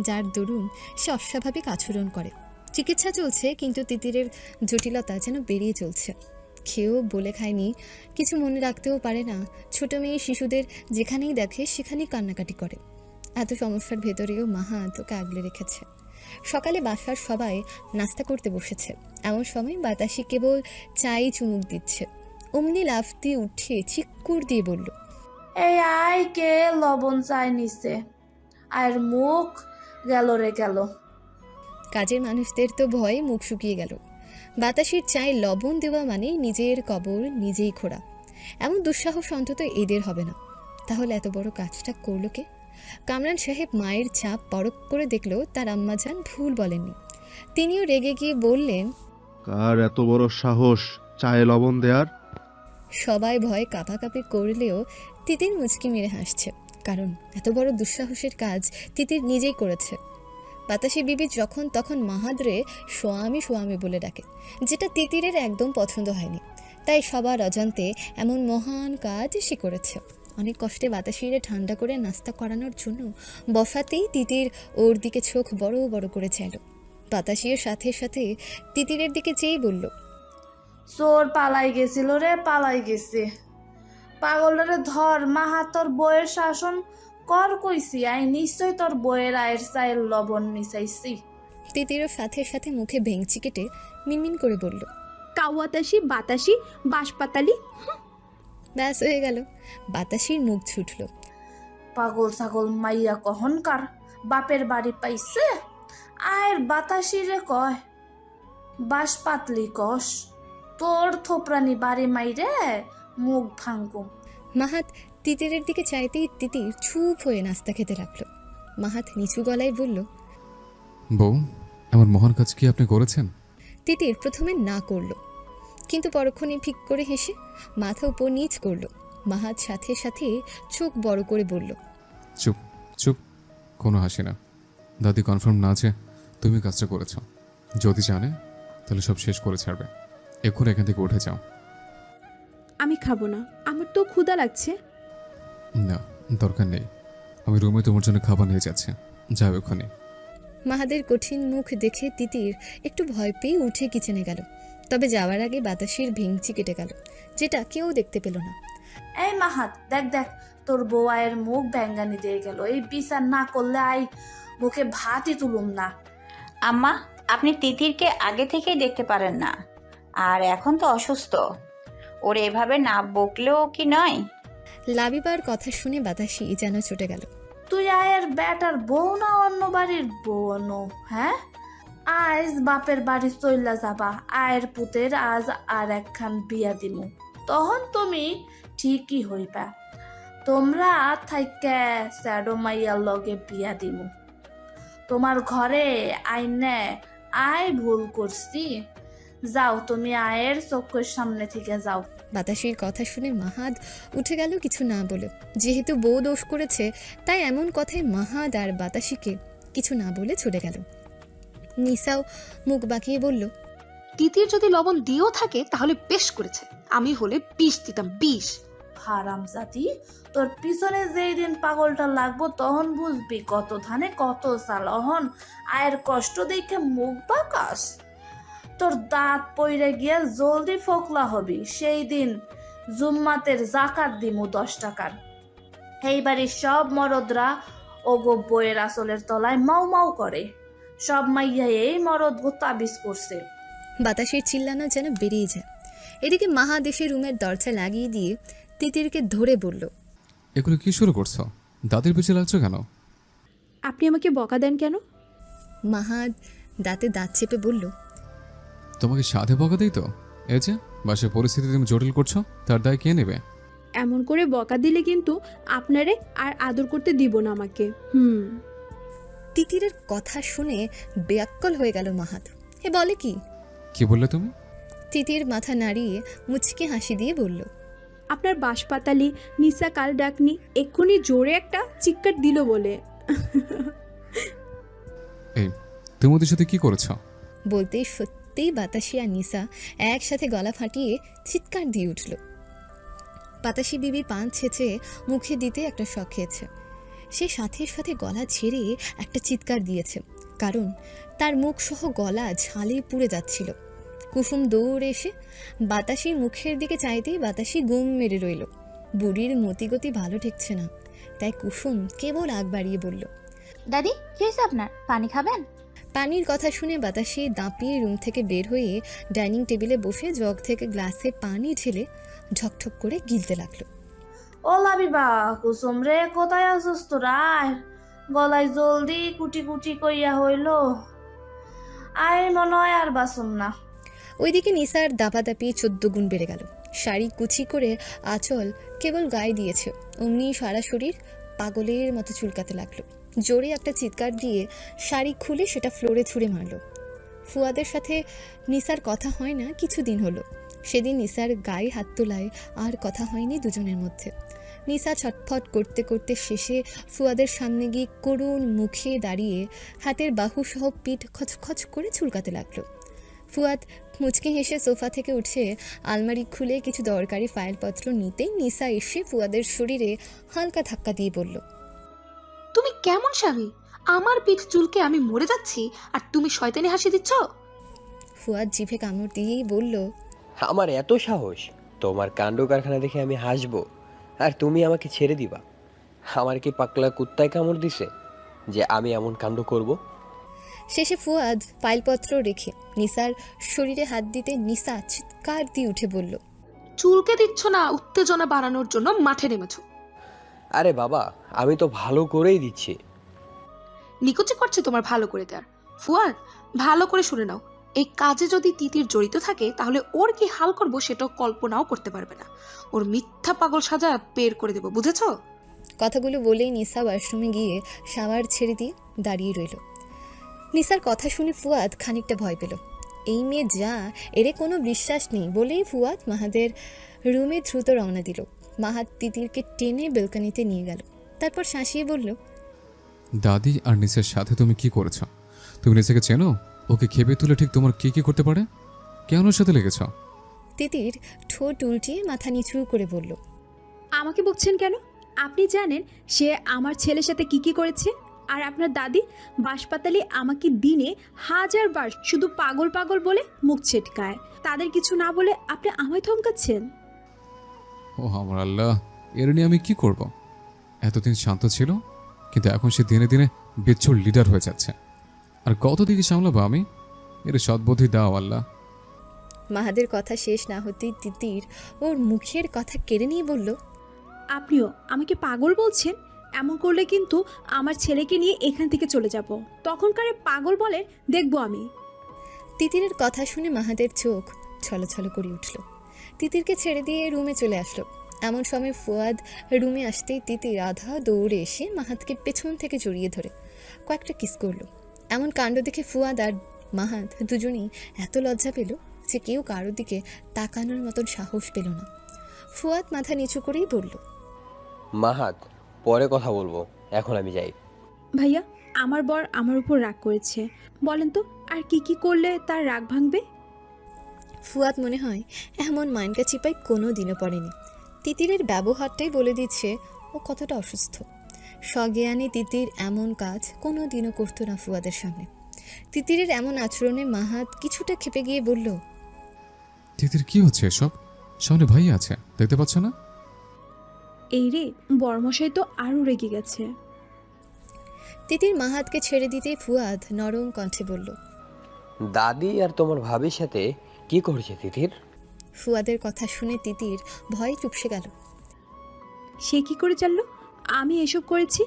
যার দরুন সে অস্বাভাবিক আচরণ করে। চিকিৎসা চলছে, কিন্তু তিতিরের জটিলতা যেন বেরিয়ে চলছে। খেয়েও বলে খায়নি, কিছু মনে রাখতেও পারে না। ছোট মেয়ে শিশুদের যেখানেই দেখে সেখানেই কান্নাকাটি করে। এত সমস্যার ভেতরেও মাহাদ ওকে আগলে রেখেছে। সকালে বাসার সবাই নাস্তা করতে বসেছে। এমন সময় বাতাসি কেবল চাই চুমুক দিচ্ছে। অমনি লাফ দিয়ে উঠে চিক্কুর দিয়ে বলল, এই আয়, কে লবণ চাই নিছে, আয়ের মুখ গেল রে গেল। কাজের মানুষদের তো ভয়ে মুখ শুকিয়ে গেল। বাতাসির চায়ে লবণ দেওয়া মানে নিজের কবর নিজেই খোঁড়া। এমন দুঃসাহস অন্তত এদের হবে না। তাহলে এত বড় কাজটা করলো কে? কামরান সাহেব মায়ের চাপ পরখ করে দেখলো তার আম্মাজান ভুল বলেননি। তিনিও রেগে গিয়ে বললেন, কার এত বড় সাহস চায়ে লবণ দেয়ার? সবাই ভয়ে কাঁপাকাঁপি করলেও তিতির মুচকি মেরে হাসছে, কারণ এত বড় দুঃসাহসের কাজ তিতির নিজেই করেছে। বাতাসি বিবি যখন তখন মাহাদরে সোয়ামী সোয়ামী বলে ডাকে, যেটা তিতিরের একদম পছন্দ হয়নি। তাই সবার অজান্তে এমন মহান কাজ সে করেছে। অনেক কষ্টে বাতাসিরে ঠান্ডা করে নাস্তা করানোর জন্য বসাতেই তিতির ওর দিকে চোখ বড় বড় করে চাইল। বাতাসির সাথে সাথে তিতিরের দিকে চেয়েই বলল, চোর পালাই গেছিল রে, পালাই গেছে। পাগলরে ধর, মাহা তোর বইয়ের শাসন কর কইছি, আই নিশ্চয় তোর বইয়ের আয়ের চায়ের লবণ মিশাইছি। তিতিরও সাথে সাথে মুখে ভেঙচি কেটে মিনমিন করে বলল, কাওয়াতাসি, বাতাসি, বাঁশপাতালি। ব্যাস হয়ে গেল। বাতাসির মুখ ছুটল। পাগল ছাগল মাইয়া কহনকার বাপের বাড়ি পাইছে, আয়ের বাতাসিরে কয় বাস পাতলি কস, তোর থোপরানি বাড়ি মাইরে মুখ ভাঙ্গুম। মাহাত তিতিরের দিকে চাইতেই তিতির চুপ হয়ে নাস্তা খেতে লাগলো। মাহাত নিচু গলায় বলল, বউ, এমন মহান কাজ কি আপনি করেছেন? তিতির প্রথমে না করলো, কিন্তু পরক্ষণে ঠিক করে হেসে মাথা উপর নিচ করলো। মাহাত সাথে সাথে চোখ বড় করে বলল, চুপ চুপ, কোনো হাসি না। দাদি কনফার্ম না আছে তুমি কাজটা করেছ। যদি জানে তাহলে সব শেষ করে ছাড়বে। এখন এখান থেকে উঠে যাও। আমি খাবো না, আমার তো ক্ষুধা লাগছে। না, দরকার নেই। আমি রুমে তোমার জন্য খাবার নিয়ে যাচ্ছি, যাও এক্ষুনি। মাহাদের কঠিন মুখ দেখে তিতির একটু ভয় পেয়ে উঠে কিচেনে গেল। তবে যাওয়ার আগে বাতাসির ভেঙচি কেটে গেল, যেটা কেউ দেখতে পেল না। এই মাহাত, দেখ দেখ, তোর বউ আয়ের মুখ ব্যাঙ্গানি দিয়ে গেল। এই বিচার না করলে আই মুখে ভাতই তুলুম না। আম্মা, আপনি তিতিরকে আগে থেকেই দেখতে পারেন না, আর এখন তো অসুস্থ। ওর এভাবে না বকলেও কি নয়? লাবিবার কথা শুনে বাতাসি যেন ছুটে গেল। তুই আয়ের বেটার বউ না অন্য বাড়ির বউ? হ্যাঁ, আজ বাপের বাড়ি চইলা যাবা, আয়ের পুতের আজ আর একখান বিয়া দিমু, তখন তুমি ঠিকই হইবা। তোমরা থাইকা স্যাডো মাইয়ার লগে বিয়া দিমু। তোমার ঘরে আইনে আয় ভুল করছি। যাও, তুমি আয়ের চোখের সামনে থেকে যাও। বাতাসের কথা শুনে মাহাদ উঠে গেল কিছু না বলে। যেহেতু বউ দোষ করেছে তাই এমন কথায় মাহাদ আর বাতাসিকে কিছু না বলে চলে গেল। নিসাও মুখ বাঁকিয়ে বলল, তিতির যদি লবণ দিয়েও থাকে তাহলে বেশ করেছে, আমি হলে 20 দিতাম, 20। হারামজাদি, তোর পিছনে যেই দিন পাগলটা লাগবো তখন বুঝবি কত ধানে কত চাল। অহন আয়ের কষ্ট দেখে মুখ বাঁকাস, তোর দাঁত পইরে গিয়ে জলদি ফোকলা হবি। সেই দিন জুম্মাতের জাকাত দিমু 10 টাকার। এই বাড়ির সব মরদরা ওগো বইয়ের আসলের তলায় মাউ মাউ করে। সব মাইয়া এই মরদ গো তাবিজ করছে। বাতাসের চিল্লানো যেন বেরিয়ে যায়। এদিকে মাহাদ এসে রুমের দরজা লাগিয়ে দিয়ে তিতিরকে ধরে বলল, এগুলো কি শুরু করছো? দাদির পিছিয়ে লাগছো কেন? আপনি আমাকে বকা দেন কেন? মাহাদ দাঁতে দাঁত চেপে বলল, তোমাকে সাধে বকা দিই তো? এই যে বাসার পরিস্থিতি তুমি জটিল করছো, তার দায় কে নেবে? এমন করে বকা দিলে কিন্তু আপনারে আর আদর করতে দিব না আমাকে। তিতিরের কথা শুনে বেয়াক্কল হয়ে গেল মাহাদ। এ বলে কি? কি বললে তুমি? তিতির মাথা নাড়িয়ে মুচকি হাসি দিয়ে বলল, আপনার বাঁশপাতালি নিসা কাল ডাকনি এক্ষুনি জোরে একটা চিৎকার দিল বলে। এই তুমি ওদের সাথে কি করেছ? বলতেই সত্যিই বাতাসি আর নিসা একসাথে গলা ফাটিয়ে চিৎকার দিয়ে উঠল। বাতাসি বিবি পান ছেঁচে মুখে দিতে একটা শখ খেয়েছে। সে সাথে সাথে গলা ছেড়ে একটা চিৎকার দিয়েছে, কারণ তার মুখ সহ গলা ঝালে পুড়ে যাচ্ছিল। কুসুম দৌড়ে এসে বাতাসির মুখের দিকে চাইতেই বাতাসি গুম মেরে রইল। বুড়ির মতিগতি ভালো ঠেকছে না, তাই কুসুম কেবল আগ বাড়িয়ে বলল, দাদি কি হয়েছে আপনার? পানি খাবেন? পানির কথা শুনে বাতাসি দাঁপিয়ে রুম থেকে বের হয়ে ডাইনিং টেবিলে বসে জগ থেকে গ্লাসে পানি ঢেলে ঝকঝক করে গিলতে লাগলো। ও লাবিবা, কুসুম রে, কোথায় আসস তোরা? গলায় জলদি কুটি কুটি কইয়া হইল। আয় মনে হয় আর বাসুম না। ওইদিকে নিসার দাপাদাপি 14 গুণ বেড়ে গেল। শাড়ি কুচি করে আঁচল কেবল গায়ে দিয়েছে, অমনি সারা শরীর পাগলের মতো চুলকাতে লাগলো। জোরে একটা চিৎকার দিয়ে শাড়ি খুলে সেটা ফ্লোরে ছুঁড়ে মারল। ফুয়াদের সাথে নিসার কথা হয় না কিছুদিন হলো। সেদিন নিসার গায়ে হাত তোলায় আর কথা হয়নি দুজনের মধ্যে। নিসা ছটফট করতে করতে শেষে ফুয়াদের সামনে গিয়ে করুণ মুখে দাঁড়িয়ে হাতের বাহু সহ পিঠ খচখচ করে চুলকাতে লাগলো। ফুয়াদ মুচকে হেসে সোফা থেকে উঠে আলমারি খুলে কিছু দরকারি ফাইলপত্র নিতেই নিসা এসে ফুয়াদের শরীরে হালকা ধাক্কা দিয়ে বলল, তুমি কেমন স্বামী? আমার পিঠ চুলকে আমি মরে যাচ্ছি আর তুমি শয়তানি হাসি দিচ্ছ? ফুয়াদ জিভে কামড় দিয়েই বলল, আমার এত সাহস? তোমার কাণ্ড কারখানা দেখে আমি হাসবো আর তুমি আমাকে ছেড়ে দিবা? আমার কি পাকলা কুত্তায় কামড় দিছে যে আমি এমন কাণ্ড করব? শেষে ফুয়াদ ফাইলপত্র রেখে নিসার শরীরে হাত দিতে নিসা চিৎকার দিয়ে উঠে বলল, চুলকে দিচ্ছ না, উত্তেজনা বাড়ানোর জন্য মাঠে নেমেছ। আরে বাবা, আমি তো ভালো করেই দিচ্ছি। নিকুচি করছে তোমার ভালো করে দেয়ার। ফুয়াদ, ভালো করে শুনে নাও, এই কাজে যদি তিতির জড়িত থাকে তাহলে ওর কি হাল করবো সেটাও কল্পনাও করতে পারবে না। ওর মিথ্যা পাগল সাজা বের করে দেবো, বুঝেছো? কথাগুলো বলেই নিসা ওয়াশরুমে গিয়ে শাওয়ার ছেড়ে দিয়ে দাঁড়িয়ে রইল। নিসার কথা শুনে ফুয়াদ খানিকটা ভয় পেল। এই মেয়ে যা, এরে কোনো বিশ্বাস নেই বলেই ফুয়াদ মাহাদের রুমে দ্রুত রওনা দিল। মাহাদ তিতিরকে টেনে বেলকানিতে নিয়ে গেল, তারপর শাসিয়ে বলল, দাদি আর নিসার সাথে তুমি কি করেছ? তুমি নিসাকে চেনো? ওকে খেপে তুলে ঠিক তোমার কি কি করতে পারে? কেন ওর সাথে লেগেছ? তিতির ঠোঁট উল্টিয়ে মাথা নিচু করে বলল, আমাকে বকছেন কেন? আপনি জানেন সে আমার ছেলের সাথে কি কি করেছে? আর আপনার দাদি বাঁশপাতালি আমাকে দিনে 1000 বার শুধু পাগল পাগল বলে মুখ ছেটকায়। তাদের কিছু না বলে আপনি আমায় ধমকাচ্ছেন। ও আমার আল্লাহ, এর নিয়ে আমি কি করব? এতদিন শান্ত ছিল, কিন্তু এখন সে দিনে দিনে বিচ্ছুর লিডার হয়ে যাচ্ছে। আর কত দিকে সামলাবো আমি? এর সদ্বুদ্ধি দাও আল্লাহ। মাহাদের কথা শেষ না হতেই তিতির ওর মুখের কথা কেড়ে নিয়ে বলল, আপনিও আমাকে পাগল বলছেন? এমন করলে কিন্তু আমার ছেলেকে নিয়ে এখান থেকে চলে যাব। তখনকার পাগল বলে দেখব আমি। তিতিরের কথা শুনে মাহাদের চোখ ছলছল করে উঠল। তিতিরকে ছেড়ে দিয়ে রুমে চলে আসলো। এমন সময় ফুয়াদ রুমে আসতেই তিতির আধা দৌড়ে এসে মাহাদকে পেছন থেকে জড়িয়ে ধরে কয়েকটা কিস করলো। এমন কাণ্ড দেখে ফুয়াদ আর মাহাত দুজনেই এত লজ্জা পেল যে কেউ কারোর দিকে তাকানোর মতন সাহস পেল না। ফুয়াদ মাথা নিচু করেই বলল, মাহাত, পরে কথা বলবো, এখন আমি যাই। ভাইয়া, আমার বর আমার উপর রাগ করেছে। বলেন তো আর কি কি করলে তার রাগ ভাঙবে? ফুয়াদ মনে হয় এমন মাইনকা চিপায় কোনো দিনও পড়েনি। তিতিরের ব্যবহারটাই বলে দিচ্ছে ও কতটা অসুস্থ। সজ্ঞানে তিতির এমন কাজ কোনো দিনও করতো না ফুয়াদের সামনে। তিতিরের এমন আচরণে মাহাত কিছুটা ক্ষেপে গিয়ে বলল, তিতির কি হচ্ছে এসব? সামনে ভাই আছে, দেখতে পাচ্ছ না? এই রে, বরমশাই তো আরও রেগে গেছে। তিতির মাহাতকে ছেড়ে দিতেই ফুয়াদ নরম কণ্ঠে বলল, দাদি আর তোমার ভাবির সাথে কি করছে তিতির? ফুয়াদের কথা শুনে তিতির ভয়ে চুপসে গেল। সে কি করে জানলো আমি এসব করেছি?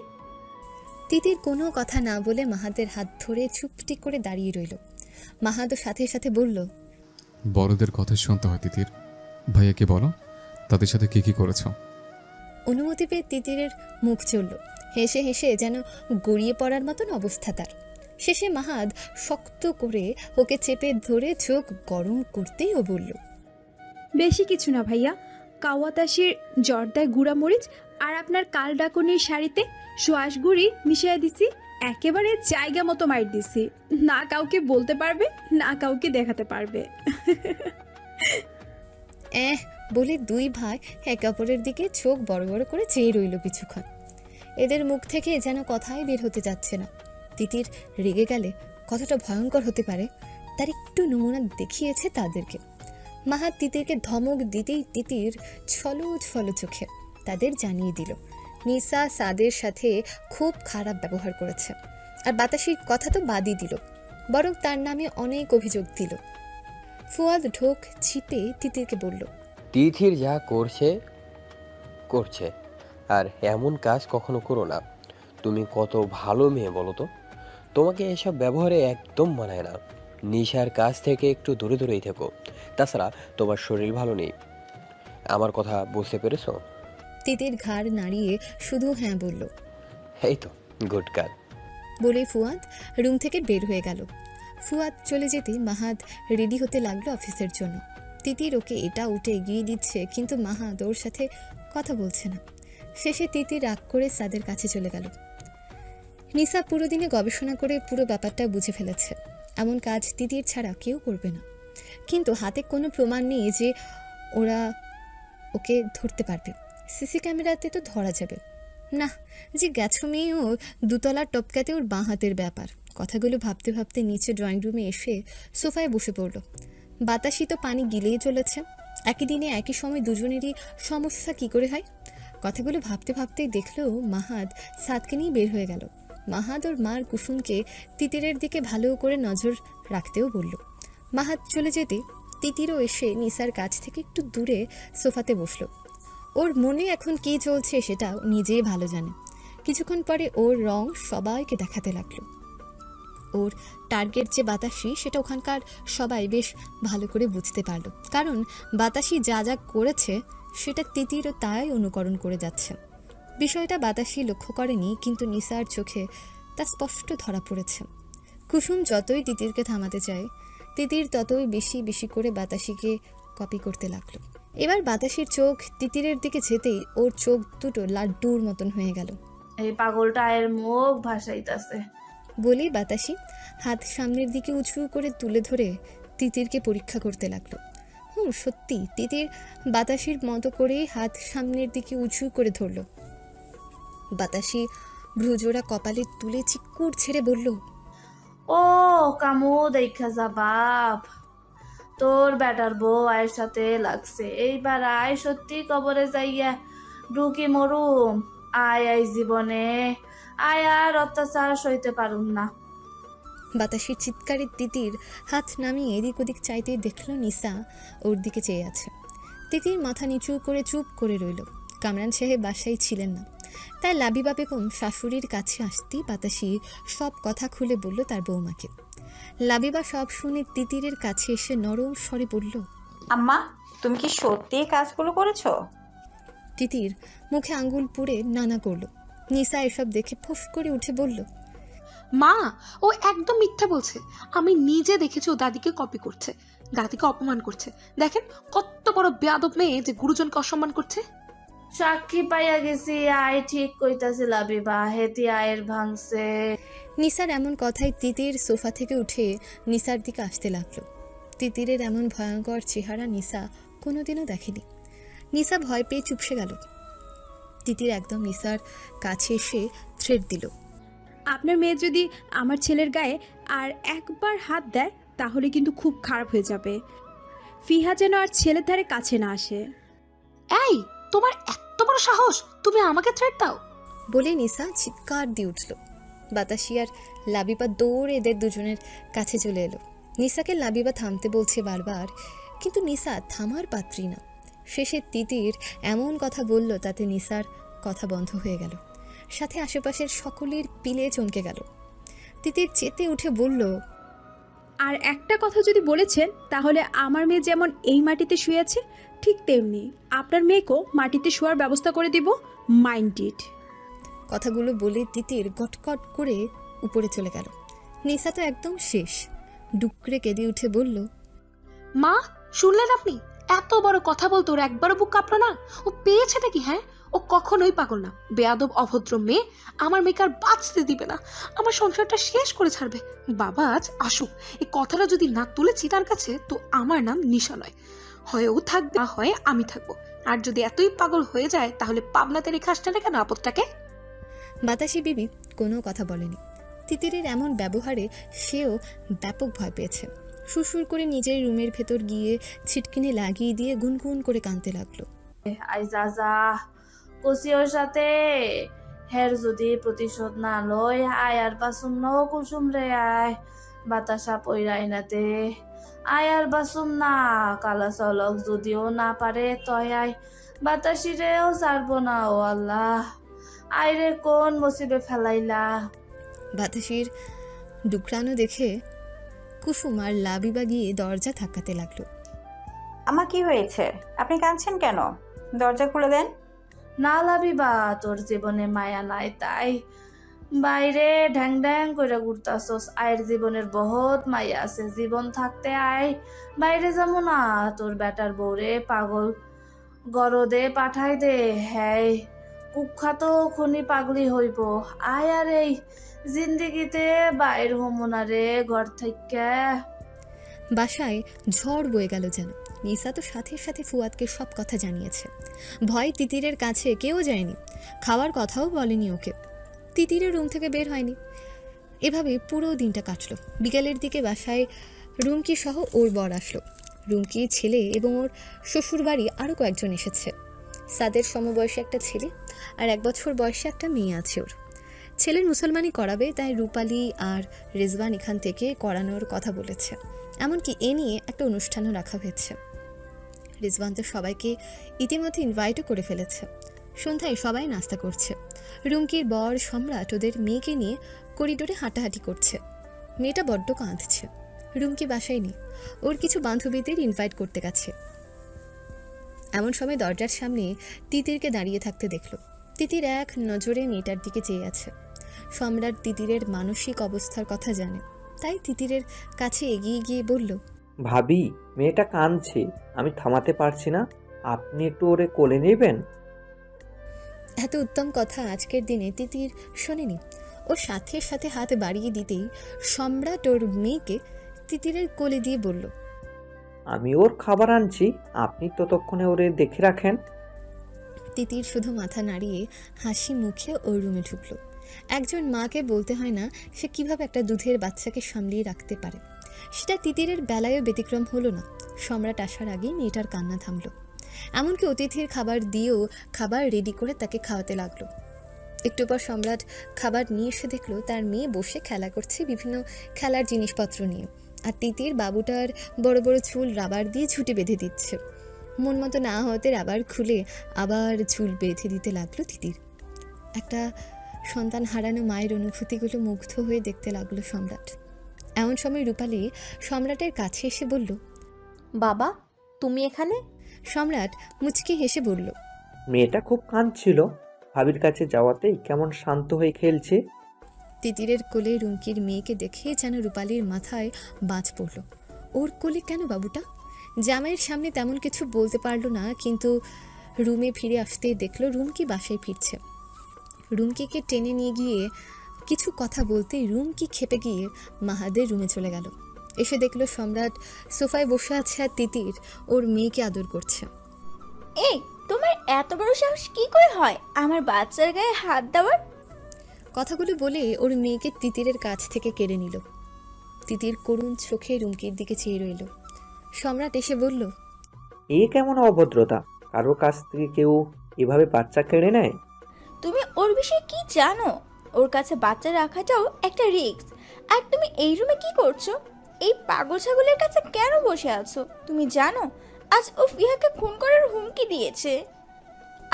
তিতির কোনো কথা না বলে মাহাতের হাত ধরে চুপটি করে দাঁড়িয়ে রইল। মাহাতও সাথে সাথে বলল, বড়দের কথা শুনতে হয় তিতির। ভাইয়াকে বলো তাদের সাথে কি কি করেছ। অনুমতি পেয়ে তিতিরের মুখ চলল। হেসে হেসে যেন গড়িয়ে পড়ার মতন অবস্থা তার। শেষে মাহাত শক্ত করে ওকে চেপে ধরে চোখ গরম করতেই ও বলল, বেশি কিছু না ভাইয়া, কাওয়াতাসির জর্দায় গুঁড়া মরিচ আর আপনার কাল ডাকনির শাড়িতে সোয়াশ গুঁড়ি মিশিয়ে দিছি। একেবারে জায়গা মতো মাইর দিছি, না কাউকে বলতে পারবে না কাউকে দেখাতে পারবে। বলে দুই ভাই একে অপরের দিকে চোখ বড় বড় করে চেয়ে রইল কিছুক্ষণ। এদের মুখ থেকে যেন কথাই বের হতে যাচ্ছে না। তিতির রেগে গেলে কতটা ভয়ঙ্কর হতে পারে তার একটু নমুনা দেখিয়েছে তাদেরকে। মাহাত তিতিরকে ধমক দিতেই তিতির ছলো ছলো চোখে তাদের জানিয়ে দিল নিসা সাদের সাথে খুব খারাপ ব্যবহার করেছে। আর বাতাসির কথা তো বাদই দিল, বরং তার নামে অনেক অভিযোগ দিল। ফুয়াদ ঢোক চিপে তিতিরকে বলল, তিথির যা করছে আর এমন কাজ কখনো করো না। তুমি কত ভালো মেয়ে বলো তো, তোমাকে এসব ব্যবহারে একদম মানায় না। নিশার কাছ থেকে একটু দূরে দূরেই থেকো। তাছাড়া তোমার শরীর ভালো নেই, আমার কথা বুঝতে পেরেছো? তিতির ঘাড় নাড়িয়ে শুধু হ্যাঁ বলল। এই তো, গুড গার্ল। বলে ফুয়াদ রুম থেকে বের হয়ে গেল। ফুয়াদ চলে যেতে মাহাত রেডি হতে লাগলো অফিসের জন্য। তিতির ওকে এটা উঠে এগিয়ে দিচ্ছে, কিন্তু মাহাত ওর সাথে কথা বলছে না। শেষে তিতির রাগ করে সাদের কাছে চলে গেল। নিসা পুরো দিনে গবেষণা করে পুরো ব্যাপারটা বুঝে ফেলেছে। এমন কাজ তিতির ছাড়া কেউ করবে না, কিন্তু হাতে কোনো প্রমাণ নেই যে ওরা ওকে ধরতে পারবে। সিসি ক্যামেরাতে তো ধরা যাবে না যে গেছো মেয়ে ও দুতলার টপকাতে ওর বাঁ হাতের ব্যাপার। কথাগুলো ভাবতে ভাবতে নিচে ড্রয়িং রুমে এসে সোফায় বসে পড়ল। বাতাসি তো পানি গিলেই চলেছে। একই দিনে একই সময় দুজনেরই সমস্যা কি করে হয়? কথাগুলো ভাবতে ভাবতেই দেখলো মাহাত সাদকে নিয়ে বের হয়ে গেল। মাহাত ওর মার কুসুমকে তিতিরের দিকে ভালো করে নজর রাখতেও বলল। মাহাত চলে যেতে তিতিরও এসে নিসার কাছ থেকে একটু দূরে সোফাতে বসলো। ওর মনে এখন কী চলছে সেটা নিজেই ভালো জানে। কিছুক্ষণ পরে ওর রং সবাইকে দেখাতে লাগলো। ওর টার্গেট যে বাতাসি সেটা ওখানকার সবাই বেশ ভালো করে বুঝতে পারলো, কারণ বাতাসি যা যা করেছে সেটা তিতিরও তাই অনুকরণ করে যাচ্ছে। বিষয়টা বাতাসি লক্ষ্য করেনি, কিন্তু নিসার চোখে তা স্পষ্ট ধরা পড়েছে। কুসুম যতই তিতিরকে থামাতে চায়, তিতির ততই বেশি বেশি করে বাতাসিকে কপি করতে লাগলো। এবার বাতাসির চোখ তিতিরের দিকে যেতেই ওর চোখ দুটো লাড্ডুর মতন হয়ে গেল। এই পাগলটা এর মুখ ভাসাইতেছে বলেই বাতাসি হাত সামনের দিকে উঁচু করে তুলে ধরে তিতিরকে পরীক্ষা করতে লাগলো। সত্যি তিতির বাতাসির মতো করেই হাত সামনের দিকে উঁচু করে ধরল। বাতাসি ভ্রুজোড়া কপালে তুলে চিকুর ছেড়ে বলল, ও কামু দেখা যা বাপ, তোর বেটার বউ আয়ের সাথে লাগছে। এইবার আয় সত্যি কবরে যাইয়া ঢুকি মরুম। আয় জীবনে আয়, আর অত্যাচার সইতে পারুম না। বাতাসির চিৎকারে তিতির হাত নামিয়ে এদিক ওদিক চাইতে দেখল নিসা ওর দিকে চেয়ে আছে। তিতির মাথা নিচু করে চুপ করে রইল। কামরান সাহেব বাসায় ছিলেন না, তাই লাবিবা বেগম শাশুড়ির কাছে আসতেই বাতাসি সব কথা খুলে বলল তার বৌমাকে। লাবিবা সব শুনে তিতিরের কাছে এসে নরম স্বরে বলল, আম্মা, তুমি কি সত্যি কাজগুলো করেছো? তিতির মুখে আঙ্গুল পুড়ে নানা করল। নিসা এসব দেখে ফোঁস করে উঠে বলল, মা, ও একদম মিথ্যা বলছে। আমি নিজে দেখেছি ও দাদিকে কপি করছে, দাদিকে অপমান করছে। দেখেন কত বড় বেয়াদব মেয়ে যে গুরুজনকে অসম্মান করছে। সাক্ষী পাইয়া গেছি, আয় ঠিক কইতাছিল বিবা, হেতি আয়ের ভাঙছে। নিসার এমন কথায় তিতির সোফা থেকে উঠে নিসার দিকে আসতে লাগলো। তিতিরের এমন ভয়ঙ্কর চেহারা নিসা কোনোদিনও দেখেনি। নিসা ভয় পেয়ে চুপসে গেল। তিতির একদম নিসার কাছে এসে থ্রেট দিল। আপনার মেয়ে যদি আমার ছেলের গায়ে আর একবার হাত দেয় তাহলে কিন্তু খুব খারাপ হয়ে যাবে। ফিহা যেন আর ছেলের ধারে কাছে না আসে। এই, তোমার এত বড় সাহস, তুমি আমাকে থ্রেট দাও? বলে নিসা চিৎকার দিয়ে উঠল। বাতাসি আর লাবিবা দৌড়ে এদের দুজনের কাছে চলে এলো। নিসাকে লাবিবা থামতে বলছে বারবার, কিন্তু নিসা থামার পাত্রী না। শেষে তিতির এমন কথা বলল তাতে নিসার কথা বন্ধ হয়ে গেল, সাথে আশেপাশের সকলের পিলে চমকে গেল। তিতির চেতে উঠে বলল, আর একটা কথা যদি বলেছেন তাহলে আমার মেয়ে যেমন এই মাটিতে শুয়ে আছে ঠিক তেমনি আপনার মেয়েকেও মাটিতে শোয়ার ব্যবস্থা করে দিব। Mind it. কথাগুলো বলে তিতির গটগট করে উপরে চলে গেল। নিসা তো একদম শেষ, ডুকরে কেঁদে উঠে বলল, মা, শুনলেন আপনি? এত বড় কথা বলতো ওর একবারও বুক কাঁপলো না? ও পেয়েছেটা কি? হ্যাঁ, ও কখনোই পাগল না। বেয়াদব অভদ্র মেয়ে আমার মেয়েকে আর বাঁচতে দিবে না, আমার সংসারটা শেষ করে ছাড়বে। বাবা আজ আসুক, এই কথাটা যদি না তুলেছি তার কাছে, তো আমার নাম নিশা নয়। হয় ও থাকবে, না হয় আমি থাকবো। আর যদি এতই পাগল হয়ে যায় তাহলে পাবনাতে রেখে আসতে না কেন আপদটাকে? বাতাসি বিবি কোনো কথা বলেনি। তিতিরের এমন ব্যবহারে সেও ব্যাপক ভয় পেয়েছে। সুরসুর করে নিজের রুমের ভেতর গিয়ে ছিটকিনি লাগিয়ে দিয়ে গুনগুন করে কাঁদতে লাগলো। আই যা কষি ওর সাথে, হের যদি প্রতিশোধ না লই আয় আর বাসুম ন কুসুম রে, আয় বাতাসা পইরাই নাতে, আয় আর বাসুম না। কালা চলক যদিও না পারে তয় আয় বাতাসি রেও ছাড়বো না। ও আল্লাহ, আয় রে কোন মসিবে ফেলাইলা। বাতাসির ডুকরানো দেখে কুসুম আর লাবিবা গিয়ে দরজা ধাক্কাতে লাগলো। আমার কি হয়েছে? আপনি কাঁদছেন কেন? দরজা খুলে দেন। না লাবিবা, তোর জীবনে মায়া নাই তাই বাইরে ঢ্যাং ঢ্যাং করে ঘুরতাছস। আয়ের জীবনের বহুত মায়া আছে, জীবন থাকতে আয় বাইরে যাবো না। তোর বেটার বউরে পাগল গরদে পাঠাই দে, হ্যাঁ কুখ্যাত খুনি পাগলি হইব। আয় আর এই জিন্দিগিতে বাইর হমো রে ঘর থেকে। বাসায় ঝড় বয়ে গেল যেন। নিসা তো সাথে সাথে ফুয়াদকে সব কথা জানিয়েছে। ভয় তিতিরের কাছে কেউ যায়নি, খাওয়ার কথাও বলেনি ওকে। তিতিরের রুম থেকে বের হয়নি। এভাবে পুরো দিনটা কাটলো। বিকেলের দিকে বাসায় রুমকি সহ ওর বর আসলো। রুমকির ছেলে এবং ওর শ্বশুরবাড়ি আরও কয়েকজন এসেছে। সাদের সমবয়সী একটা ছেলে আর 1 বছর বয়সী একটা মেয়ে আছে ওর। ছেলের মুসলমানি করাবে, তাই রূপালী আর রেজওয়ান এখান থেকে করানোর কথা বলেছে। এমনকি এ নিয়ে একটা অনুষ্ঠানও রাখা হয়েছে। রিজওয়ান তো সবাইকে ইতিমধ্যে ইনভাইটও করে ফেলেছে। সন্ধ্যায় সবাই নাস্তা করছে। রুমকির বর সম্রাট ওদের মেয়েকে নিয়ে করিডোরে হাঁটাহাঁটি করছে। মেয়েটা বড্ড কাঁদছে। রুমকি বাসায় নেই, ওর কিছু বান্ধবীদের ইনভাইট করতে গেছে। এমন সময় দরজার সামনে তিতিরকে দাঁড়িয়ে থাকতে দেখলো। তিতির এক নজরে মেয়েটার দিকে চেয়ে আছে। সম্রাট তিতিরের মানসিক অবস্থার কথা জানে, তাই তিতিরের কাছে এগিয়ে গিয়ে বলল, ভাবি, মেয়েটা কাঁদছে, আমি থামাতে পারছি না, আপনি একটু ওরে কোলে নেবেন। এত উত্তম কথা আজকের দিনে তিতির শোনেনি। ও সাথে সাথে হাত বাড়িয়ে দিতেই সম্রাট ওর মেয়েকে তিতিরের কোলে দিয়ে বলল, আমি ওর খাবার আনছি, আপনি ততক্ষণে ওরে দেখে রাখেন। তিতির শুধু মাথা নাড়িয়ে হাসি মুখে ওর রুমে ঢুকলো। একজন মাকে বলতে হয় না সে কিভাবে একটা দুধের বাচ্চাকে সামলিয়ে রাখতে পারে। সেটা তিতিরের বেলায়ও ব্যতিক্রম হলো না। সম্রাট আসার আগেই মেয়েটার কান্না থামলো। এমনকি অতিথির খাবার দিয়েও খাবার রেডি করে তাকে খাওয়াতে লাগলো। একটু পর সম্রাট খাবার নিয়ে এসে দেখলো তার মেয়ে বসে খেলা করছে বিভিন্ন খেলার জিনিসপত্র নিয়ে, আর তিতির বাবুটার বড় বড় চুল রাবার দিয়ে ঝুঁটি বেঁধে দিচ্ছে। মন মতো না হতে রাবার খুলে আবার চুল বেঁধে দিতে লাগলো তিতির। একটা সন্তান হারানো মায়ের অনুভূতিগুলো মুগ্ধ হয়ে দেখতে লাগলো সম্রাট। এমন সময় রূপালী সম্রাটের কাছে এসে বলল, বাবা, তুমি এখানে? সম্রাট মুচকি হেসে বলল, মেয়েটা খুব কাঁদছিল, ভাবির কাছে যাওয়াতেই কেমন শান্ত হয়ে খেলছে। তিতিরের কোলে রুমকির মেয়েকে দেখে যেন রূপালীর মাথায় বাজ পড়ল। ওর কোলে কেন বাবুটা? জামাইয়ের সামনে তেমন কিছু বলতে পারলো না, কিন্তু রুমে ফিরে আসতে দেখলো রুমকি বাসায় ফিরছে। রুমকিকে টেনে নিয়ে গিয়ে কিছু কথা বলতেই রুমকি খেপে গিয়ে মাহাদের রুমে চলে গেল। এসে দেখলো সম্রাট সোফায় বসে আছে আর তিতির ওর মেয়েকে আদর করছে। এই, তোমার এত বড় সাহস কি করে হয় আমার বাচ্চার গায়ে হাত দেওয়ার? কথাগুলো বলে ওর মেয়েকে তিতিরের কাছ থেকে কেড়ে নিল। তিতির করুণ চোখে রুমকির দিকে চেয়ে রইল। সম্রাট এসে বলল, এ কেমন অভদ্রতা? কারোর কাছ থেকে কেউ এভাবে বাচ্চা কেড়ে নেয়? তুমি ওর বিষয়ে কি জানো? ওর কাছে বাচ্চা রাখাটাও একটা রিস্ক। আর তুমি এই রুমে কি করছো? এই পাগল ছাগলের কাছে কেন বসে আছো? তুমি জানো আজ ও ফিহাকে খুন করার হুমকি দিয়েছে,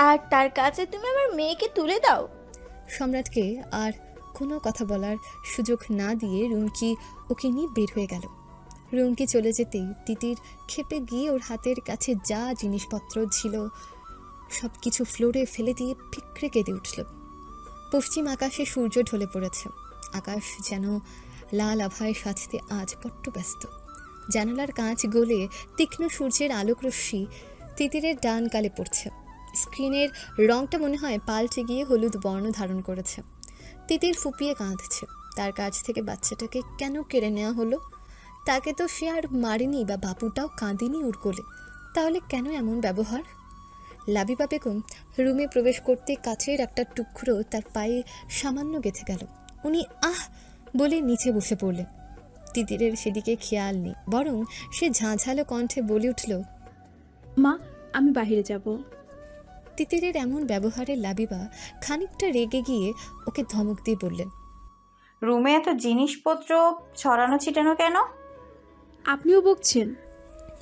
আর তার কাছে তুমি আমার মেয়েকে তুলে দাও। সম্রাটকে আর কোনো কথা বলার সুযোগ না দিয়ে রুমকি ওকে নিয়ে বের হয়ে গেল। রুমকি চলে যেতেই তিতির খেপে গিয়ে ওর হাতের কাছে যা জিনিসপত্র ছিল সব কিছু ফ্লোরে ফেলে দিয়ে ফিকরে কেঁদে উঠল। পশ্চিম আকাশে সূর্য ঢলে পড়েছে। আকাশ যেন লাল আভায় সাজতে আজ বড্ড ব্যস্ত। জানালার কাঁচ গলে তীক্ষ্ণ সূর্যের আলোক রশ্মি তিতিরের ডান গালে পড়ছে। স্ক্রিনের রংটা মনে হয় পাল্টে গিয়ে হলুদ বর্ণ ধারণ করেছে। তিতির ফুপিয়ে কাঁদছে। তার কাছ থেকে বাচ্চাটাকে কেন কেড়ে নেওয়া হলো? তাকে তো সে আর মারেনি, বা বাবুটাও কাঁদেনি ওর কোলে। তাহলে কেন এমন ব্যবহার? লাবিবা বেগম রুমে প্রবেশ করতে কাচের একটা টুকরো তার পায়ে সামান্য গেঁথে গেল। উনি আহ বলে নিচে বসে পড়লেন। তিতিরের সেদিকে খেয়াল নেই, বরং সে ঝাঁঝালো কণ্ঠে বলে উঠল, মা, আমি বাইরে যাব। তিতিরের এমন ব্যবহারে লাবিবা খানিকটা রেগে গিয়ে ওকে ধমক দিয়ে বললেন, রুমে এত জিনিসপত্র ছড়ানো ছিটানো কেন? আপনিও বকছেন?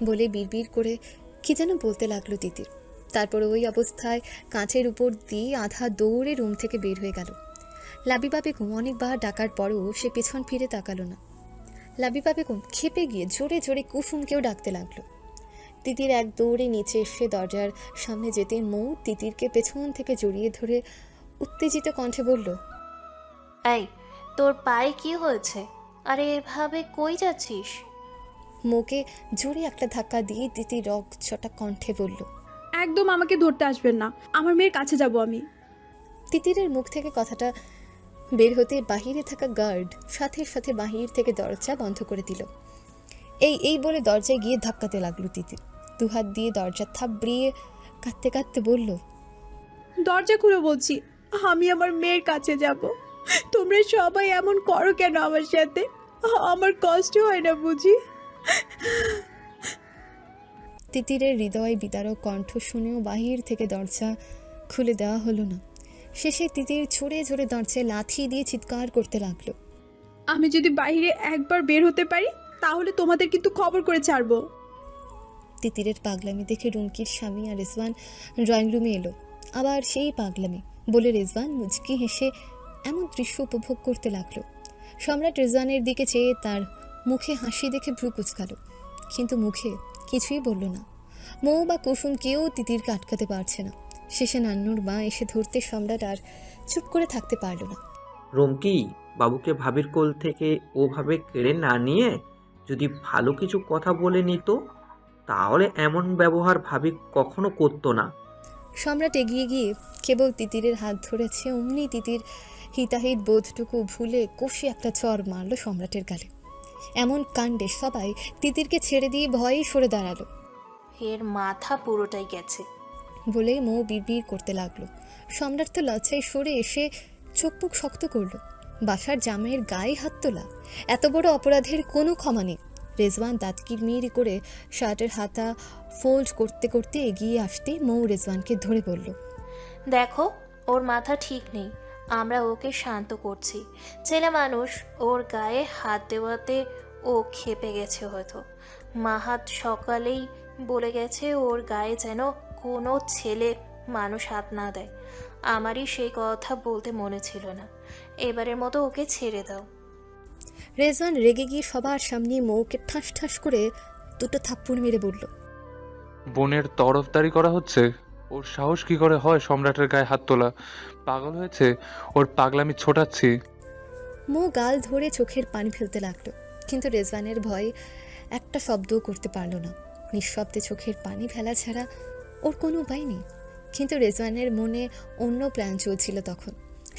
বলে বিড়বিড় করে কি যেন বলতে লাগলো তিতির। তারপর ওই অবস্থায় কাঁচের উপর দিয়ে আধা দৌড়ে রুম থেকে বের হয়ে গেল। লাবিবা বেগম অনেকবার ডাকার পরও সে পেছন ফিরে তাকালো না। লাবিবা বেগম খেপে গিয়ে জোরে জোরে কুসুমকেও ডাকতে লাগলো। তিতির এক দৌড়ে নিচে এসে দরজার সামনে যেতে মৌ তিতিরকে পেছন থেকে জড়িয়ে ধরে উত্তেজিত কণ্ঠে বলল, এই, তোর পায়ে কি হয়েছে? আরে এভাবে কই যাচ্ছিস? মৌকে জোরে একটা ধাক্কা দিয়ে তিতির রগচটা কণ্ঠে বলল, একদম আমাকে ধরতে আসবেন না, আমার মেয়ের কাছে যাব আমি। তিতিরের মুখ থেকে কথাটা বের হতে বাহিরে থাকা গার্ড সাথে সাথে বাহির থেকে দরজা বন্ধ করে দিল। এই বলে দরজায় গিয়ে ধাক্কাতে লাগলো তিতির। দুহাত দিয়ে দরজা থাবড়িয়ে কাঁদতে কাঁদতে বলল, দরজা খুলে বলছি, আমি আমার মেয়ের কাছে যাব। তোমরা সবাই এমন করো কেন আমার সাথে? আমার কষ্ট হয় না বুঝি? তিতিরের হৃদয় বিদারক কণ্ঠ শুনেও বাহির থেকে দরজা খুলে দেওয়া হলো না। শেষে তিতির ছড়ে ঝরে দরজায় লাথি দিয়ে চিৎকার করতে লাগলো, আমি যদি বাইরে একবার বের হতে পারি তাহলে তোমাদের কিন্তু খবর করে ছাড়বো। তিতিরের পাগলামি দেখে রুমকির স্বামী আর রেজওয়ান ড্রয়িং রুমে এলো। আবার সেই পাগলামি বলে রেজওয়ান মুচকি হেসে এমন দৃশ্য উপভোগ করতে লাগলো। সম্রাট রেজওয়ানের দিকে চেয়ে তার মুখে হাসি দেখে ভ্রু কুচকালো, কিন্তু মুখে কিছুই বলল না। মৌ বা কুসুম কেউ তিতিরকে আটকাতে পারছে না। শেষে নান্নুর মা এসে ধরতে সম্রাট আর চুপ করে থাকতে পারল না। রুমকি, বাবুকে ভাবির কোল থেকে ওভাবে কেড়ে না নিয়ে যদি ভালো কিছু কথা বলে নিত, তাহলে এমন ব্যবহার ভাবি কখনো করতো না। সম্রাট এগিয়ে গিয়ে কেবল তিতিরের হাত ধরেছে, অমনি তিতির হিতাহিত বোধটুকু ভুলে কষে একটা চড় মারল সম্রাটের গালে। এমন কাণ্ডে সবাই তিতিরকে ছেড়ে দিয়ে ভয়েই সরে দাঁড়ালো। এর মাথা পুরোটাই গেছে বলে মৌ বিড়বিড় করতে লাগলো। সম্রাট তো লজ্জায় সরে এসে চোখ মুখ শক্ত করলো। বাসার জামাইয়ের গায়ে হাত তোলা, এত বড় অপরাধের কোনো ক্ষমা নেই। রেজওয়ান দাঁত কিরমিরি করে শার্টের হাতা ফোল্ড করতে করতে এগিয়ে আসতে মৌ রেজওয়ানকে ধরে বলল, দেখো, ওর মাথা ঠিক নেই। আমরা ওকে শান্ত করছি। ছেলে মানুষ, ওর গায়ে হাত দেওয়াতে ও খেপে গেছে হয়তো। মাহাত সকালেই বলে গেছে ওর গায়ে যেন কোনো ছেলে মানুষ হাত না দেয়। আমারই সেই কথা বলতে মনে ছিল না। এবারের মতো ওকে ছেড়ে দাও। রেজওয়ান রেগে গিয়ে সবার সামনে মৌকে ঠাস ঠাস করে দুটো থাপ্পড় মেরে বলল, বোনের তরফদারি করা হচ্ছে? ওর সাহস কি করে হয় সম্রাটের গায়ে হাত তোলা? পাগল হয়েছে? ওর পাগলামি ছোটাচ্ছি। মো গাল ধরে চোখের পানি ফেলতে লাগলো, কিন্তু রেজওয়ানের ভয় একটা শব্দও করতে পারল না। নিঃশব্দে চোখের পানি ফেলা ছাড়া ওর কোনো উপায় নেই। কিন্তু রেজওয়ানের মনে অন্য প্ল্যান চলছিল তখন।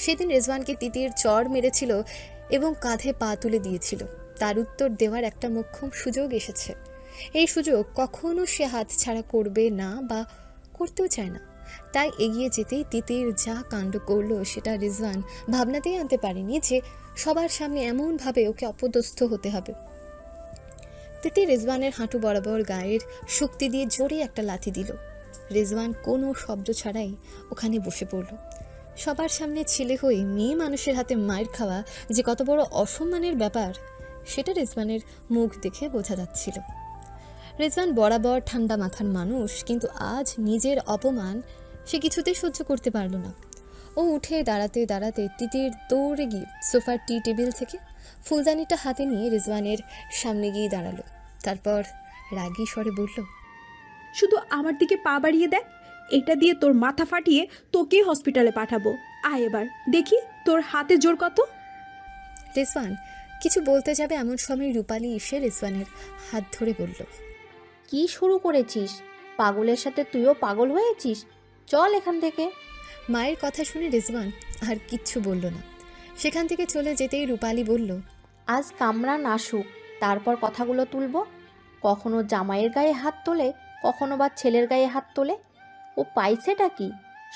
সেদিন রেজওয়ানকে তিতির চড় মেরেছিল এবং কাঁধে পা তুলে দিয়েছিল। তার উত্তর দেওয়ার একটা মোক্ষম সুযোগ এসেছে। এই সুযোগ কখনো সে হাত ছাড়া করবে না বা করতেও চায় না। তাই এগিয়ে যেতেই তিতির যা কাণ্ড করলো সেটা রিজওয়ান ভাবনাতেই আনতে পারেনি যে সবার সামনে এমনভাবে ওকে অপদস্থ হতে হবে। তিতির রিজওয়ানের হাঁটু বরাবর গায়ের শক্তি দিয়ে জোরে একটা লাথি দিল। রিজওয়ান কোনো শব্দ ছাড়াই ওখানে বসে পড়ল। সবার সামনে ছেলে হয়ে মেয়ে মানুষের হাতে মায়ের খাওয়া যে কত বড় অসম্মানের ব্যাপার সেটা রিজওয়ানের মুখ দেখে বোঝা যাচ্ছিল। রিজওয়ান বরাবর ঠান্ডা মাথার মানুষ, কিন্তু আজ নিজের অপমান সে কিছুতেই সহ্য করতে পারল না। ও উঠে দাঁড়াতে দাঁড়াতে তিতির দৌড়ে গিয়ে সোফার টি টেবিল থেকে ফুলদানিটা হাতে নিয়ে রিজওয়ানের সামনে গিয়ে দাঁড়ালো। তারপর রাগী স্বরে বলল, শুধু আমার দিকে পা বাড়িয়ে দেখ, এটা দিয়ে তোর মাথা ফাটিয়ে তোকে হসপিটালে পাঠাবো। আয় এবার দেখি তোর হাতে জোর কত। রিজওয়ান কিছু বলতে যাবে এমন সময় রূপালী এসে রিজওয়ানের হাত ধরে বলল, কি শুরু করেছিস? পাগলের সাথে তুইও পাগল হয়েছিস? চল এখান থেকে। মায়ের কথা শুনে রিজওয়ান আর কিচ্ছু বলল না। সেখান থেকে চলে যেতেই রূপালী বলল, আজ কামরান আসুক, তারপর কথাগুলো তুলব। কখনো জামাইয়ের গায়ে হাত তোলে, কখনো বা ছেলের গায়ে হাত তোলে। ও পাইছেটা কি?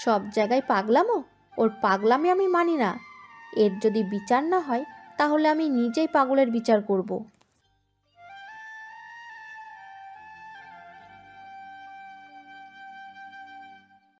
সব জায়গায় পাগলামো। ওর পাগলামি আমি মানি না। এর যদি বিচার না হয় তাহলে আমি নিজেই পাগলের বিচার করব।